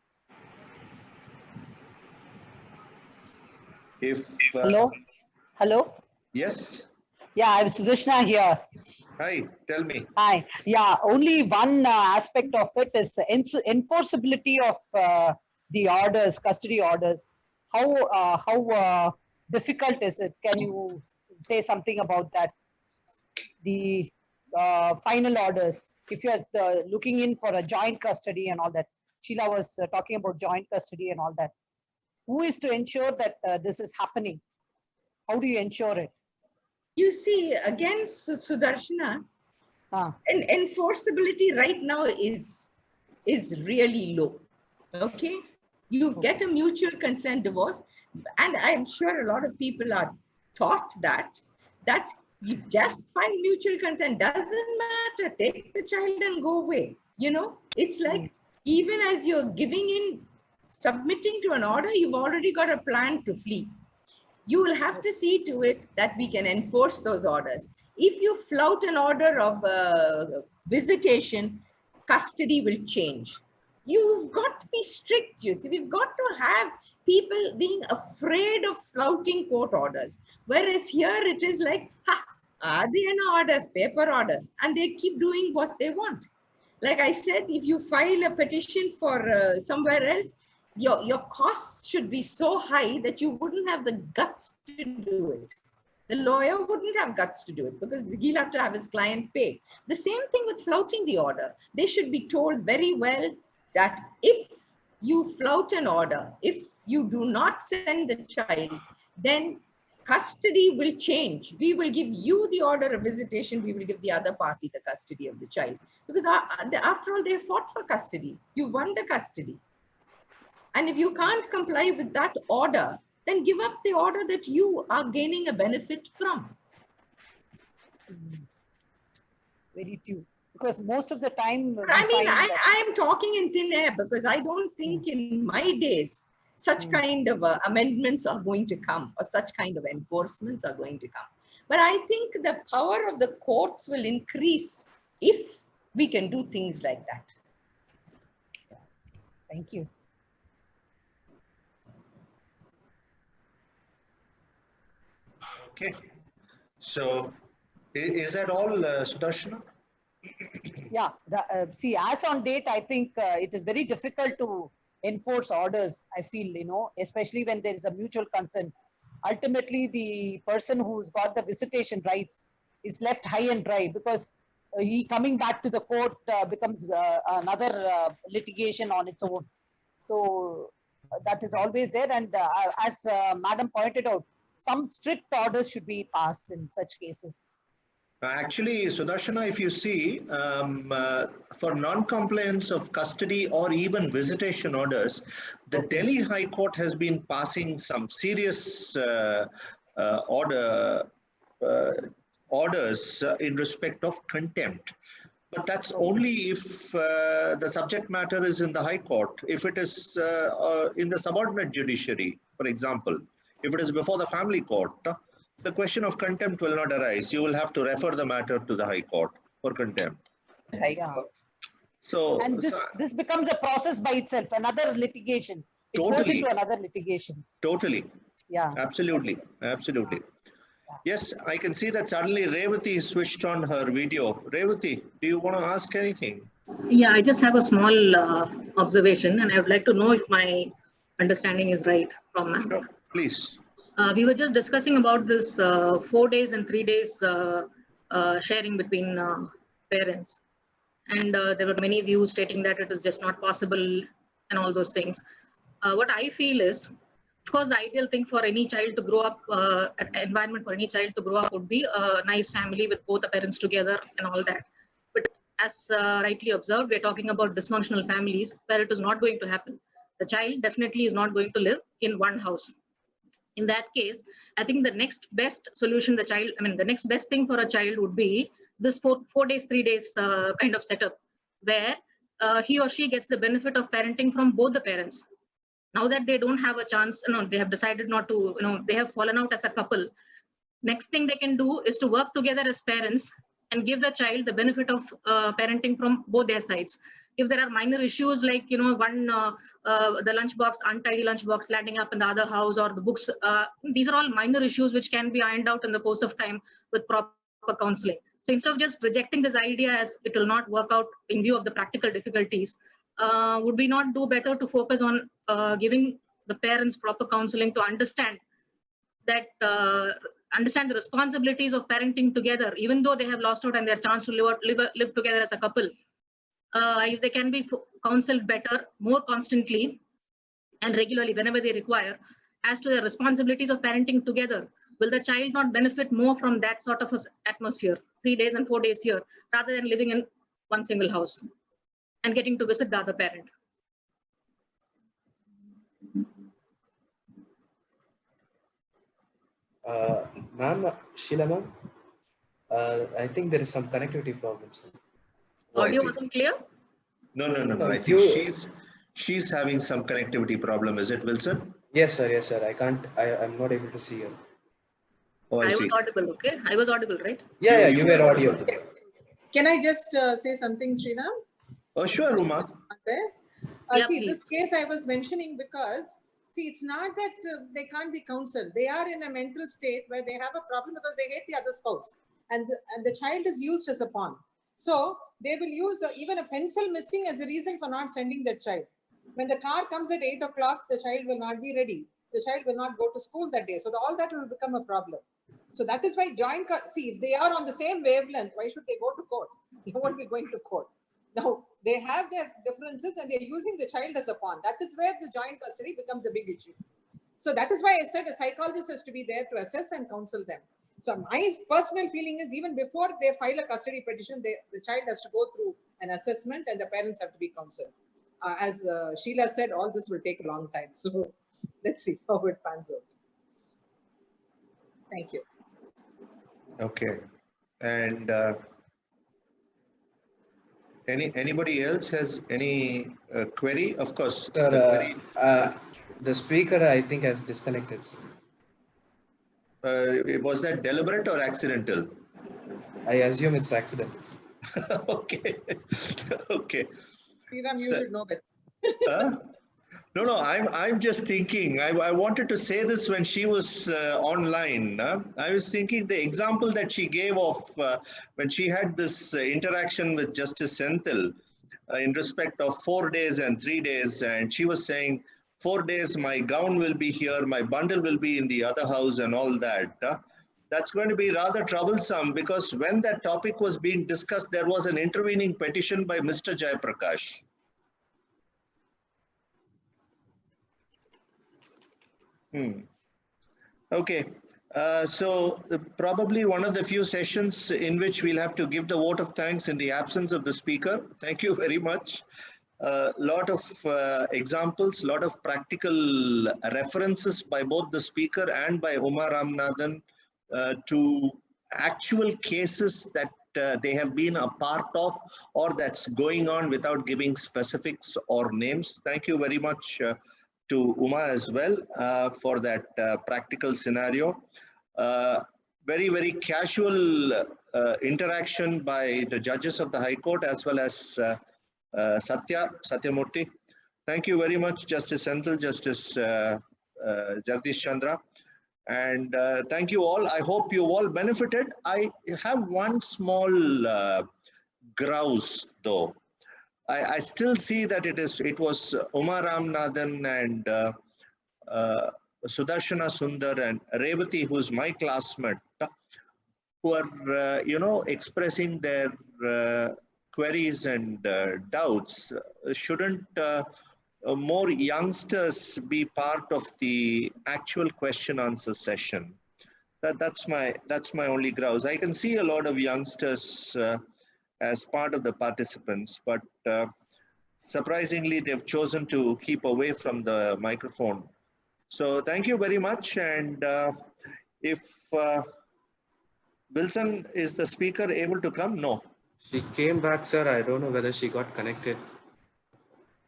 If Hello. Yes. Yeah, I'm Sudarshana here. Hi, tell me. Hi. Yeah, only one aspect of it is enforceability of the orders, custody orders. How difficult is it? Can you say something about that? The final orders, if you're looking in for a joint custody and all that. Sheila was talking about joint custody and all that. Who is to ensure that this is happening? How do you ensure it? You see, again, Sudarshana, and enforceability right now is really low. Okay, you get a mutual consent divorce, and I'm sure a lot of people are taught that you just find mutual consent, doesn't matter, take the child and go away. It's like even as you're giving in, submitting to an order, you've already got a plan to flee. You will have to see to it that we can enforce those orders. If you flout an order of visitation, custody will change. You've got to be strict, you see. We've got to have people being afraid of flouting court orders. Whereas here it is like, are they an order, paper order? And they keep doing what they want. Like I said, if you file a petition for somewhere else, your costs should be so high that you wouldn't have the guts to do it. The lawyer wouldn't have guts to do it because he'll have to have his client pay. The same thing with flouting the order. They should be told very well that if you flout an order, if you do not send the child, then custody will change. We will give you the order of visitation. We will give the other party the custody of the child. Because after all, they fought for custody. You won the custody. And if you can't comply with that order, then give up the order that you are gaining a benefit from. Very true. Because most of the time, I am talking in thin air because I don't think in my days, such kind of amendments are going to come or such kind of enforcements are going to come. But I think the power of the courts will increase if we can do things like that. Thank you. Okay. So is that all, Sudarshana? Yeah. See, as on date, I think it is very difficult to enforce orders, I feel, especially when there is a mutual consent. Ultimately, the person who's got the visitation rights is left high and dry, because he coming back to the court becomes another litigation on its own. So that is always there. And as Madam pointed out, some strict orders should be passed in such cases. Actually, Sudarshana, if you see, for non-compliance of custody or even visitation orders, the Delhi High Court has been passing some serious orders in respect of contempt. But that's only if the subject matter is in the High Court. If it is in the subordinate judiciary, for example, if it is before the family court, the question of contempt will not arise. You will have to refer the matter to the High Court for contempt. High Court. So, and this becomes a process by itself, another litigation. It goes into another litigation. Totally. Yeah. Absolutely. Absolutely. Yes, I can see that suddenly Revati switched on her video. Revati, do you want to ask anything? Yeah, I just have a small observation, and I would like to know if my understanding is right from ma'am. Sure, please. We were just discussing about this 4 days and 3 days sharing between parents. And there were many views stating that it is just not possible and all those things. What I feel is, of course, the ideal thing for any child to grow up, environment for any child to grow up would be a nice family with both the parents together and all that. But as rightly observed, we're talking about dysfunctional families where it is not going to happen. The child definitely is not going to live in one house. In that case, I think the next best solution, the next best thing for a child would be this 4 days, 3 days kind of setup, where he or she gets the benefit of parenting from both the parents. Now that they don't have a chance, they have decided not to, they have fallen out as a couple. Next thing they can do is to work together as parents and give the child the benefit of parenting from both their sides. If there are minor issues like, the lunchbox, untidy lunchbox landing up in the other house, or the books, these are all minor issues which can be ironed out in the course of time with proper counseling. So instead of just rejecting this idea as it will not work out in view of the practical difficulties, would we not do better to focus on giving the parents proper counseling to understand that, understand the responsibilities of parenting together, even though they have lost out on their chance to live together as a couple. If they can be counseled better, more constantly and regularly whenever they require, as to the responsibilities of parenting together, will the child not benefit more from that sort of atmosphere, 3 days and 4 days here, rather than living in one single house and getting to visit the other parent? Ma'am, Sheila ma'am, I think there is some connectivity problems. Audio wasn't clear? No. I think she's having some connectivity problem. Is it, Wilson? Yes, sir. Yes, sir. I'm not able to see her. Oh, I was audible, okay? I was audible, right? Yeah, you were audible. Can I just say something, Srina? Oh, sure, Uma. Yeah, see, please. this case I was mentioning because, see, it's not that they can't be counseled. They are in a mental state where they have a problem because they hate the other spouse. And the child is used as a pawn. So they will use even a pencil missing as a reason for not sending their child. When the car comes at 8 o'clock, the child will not be ready. The child will not go to school that day. So all that will become a problem. So that is why see, if they are on the same wavelength, why should they go to court? They won't be going to court. Now, they have their differences and they're using the child as a pawn. That is where the joint custody becomes a big issue. So that is why I said a psychologist has to be there to assess and counsel them. So my personal feeling is even before they file a custody petition, the child has to go through an assessment and the parents have to be counseled. As Sheila said, all this will take a long time. So let's see how it pans out. Thank you. Okay. And anybody else has any query? Of course. Sir, the speaker, I think, has disconnected. Was that deliberate or accidental? I assume it's accidental. Okay. Okay. Sriram, you should know better. No, I'm just thinking, I wanted to say this when she was online. I was thinking the example that she gave of when she had this interaction with Justice Senthil, in respect of 4 days and 3 days. And she was saying, 4 days, my gown will be here, my bundle will be in the other house and all that. That's going to be rather troublesome, because when that topic was being discussed, there was an intervening petition by Mr. Jayaprakash. Okay. So probably one of the few sessions in which we'll have to give the vote of thanks in the absence of the speaker. Thank you very much. A lot of examples, lot of practical references by both the speaker and by Uma Ramanathan to actual cases that they have been a part of or that's going on, without giving specifics or names. Thank you very much to Uma as well for that practical scenario. Very, very casual interaction by the judges of the High Court as well as Satyamurthy. Thank you very much, Justice Senthil, Justice Jagdish Chandra. And thank you all. I hope you all benefited. I have one small grouse though. I still see that it was Uma Ramanathan and Sudarshana Sundar and Revati, who's my classmate, who are expressing their queries and doubts. Shouldn't more youngsters be part of the actual question answer session? That's my only grouse. I can see a lot of youngsters as part of the participants, but surprisingly they've chosen to keep away from the microphone. So thank you very much. And if Wilson, is the speaker able to come? No. She came back, sir. I don't know whether she got connected.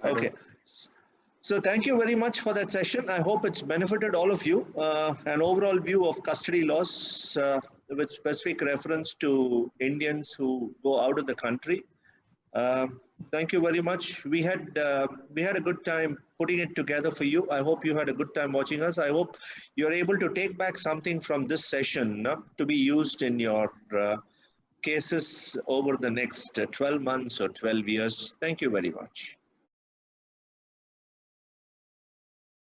Okay. So thank you very much for that session. I hope it's benefited all of you. An overall view of custody laws with specific reference to Indians who go out of the country. Thank you very much. We had a good time putting it together for you. I hope you had a good time watching us. I hope you're able to take back something from this session to be used in your cases over the next 12 months or 12 years. Thank you very much.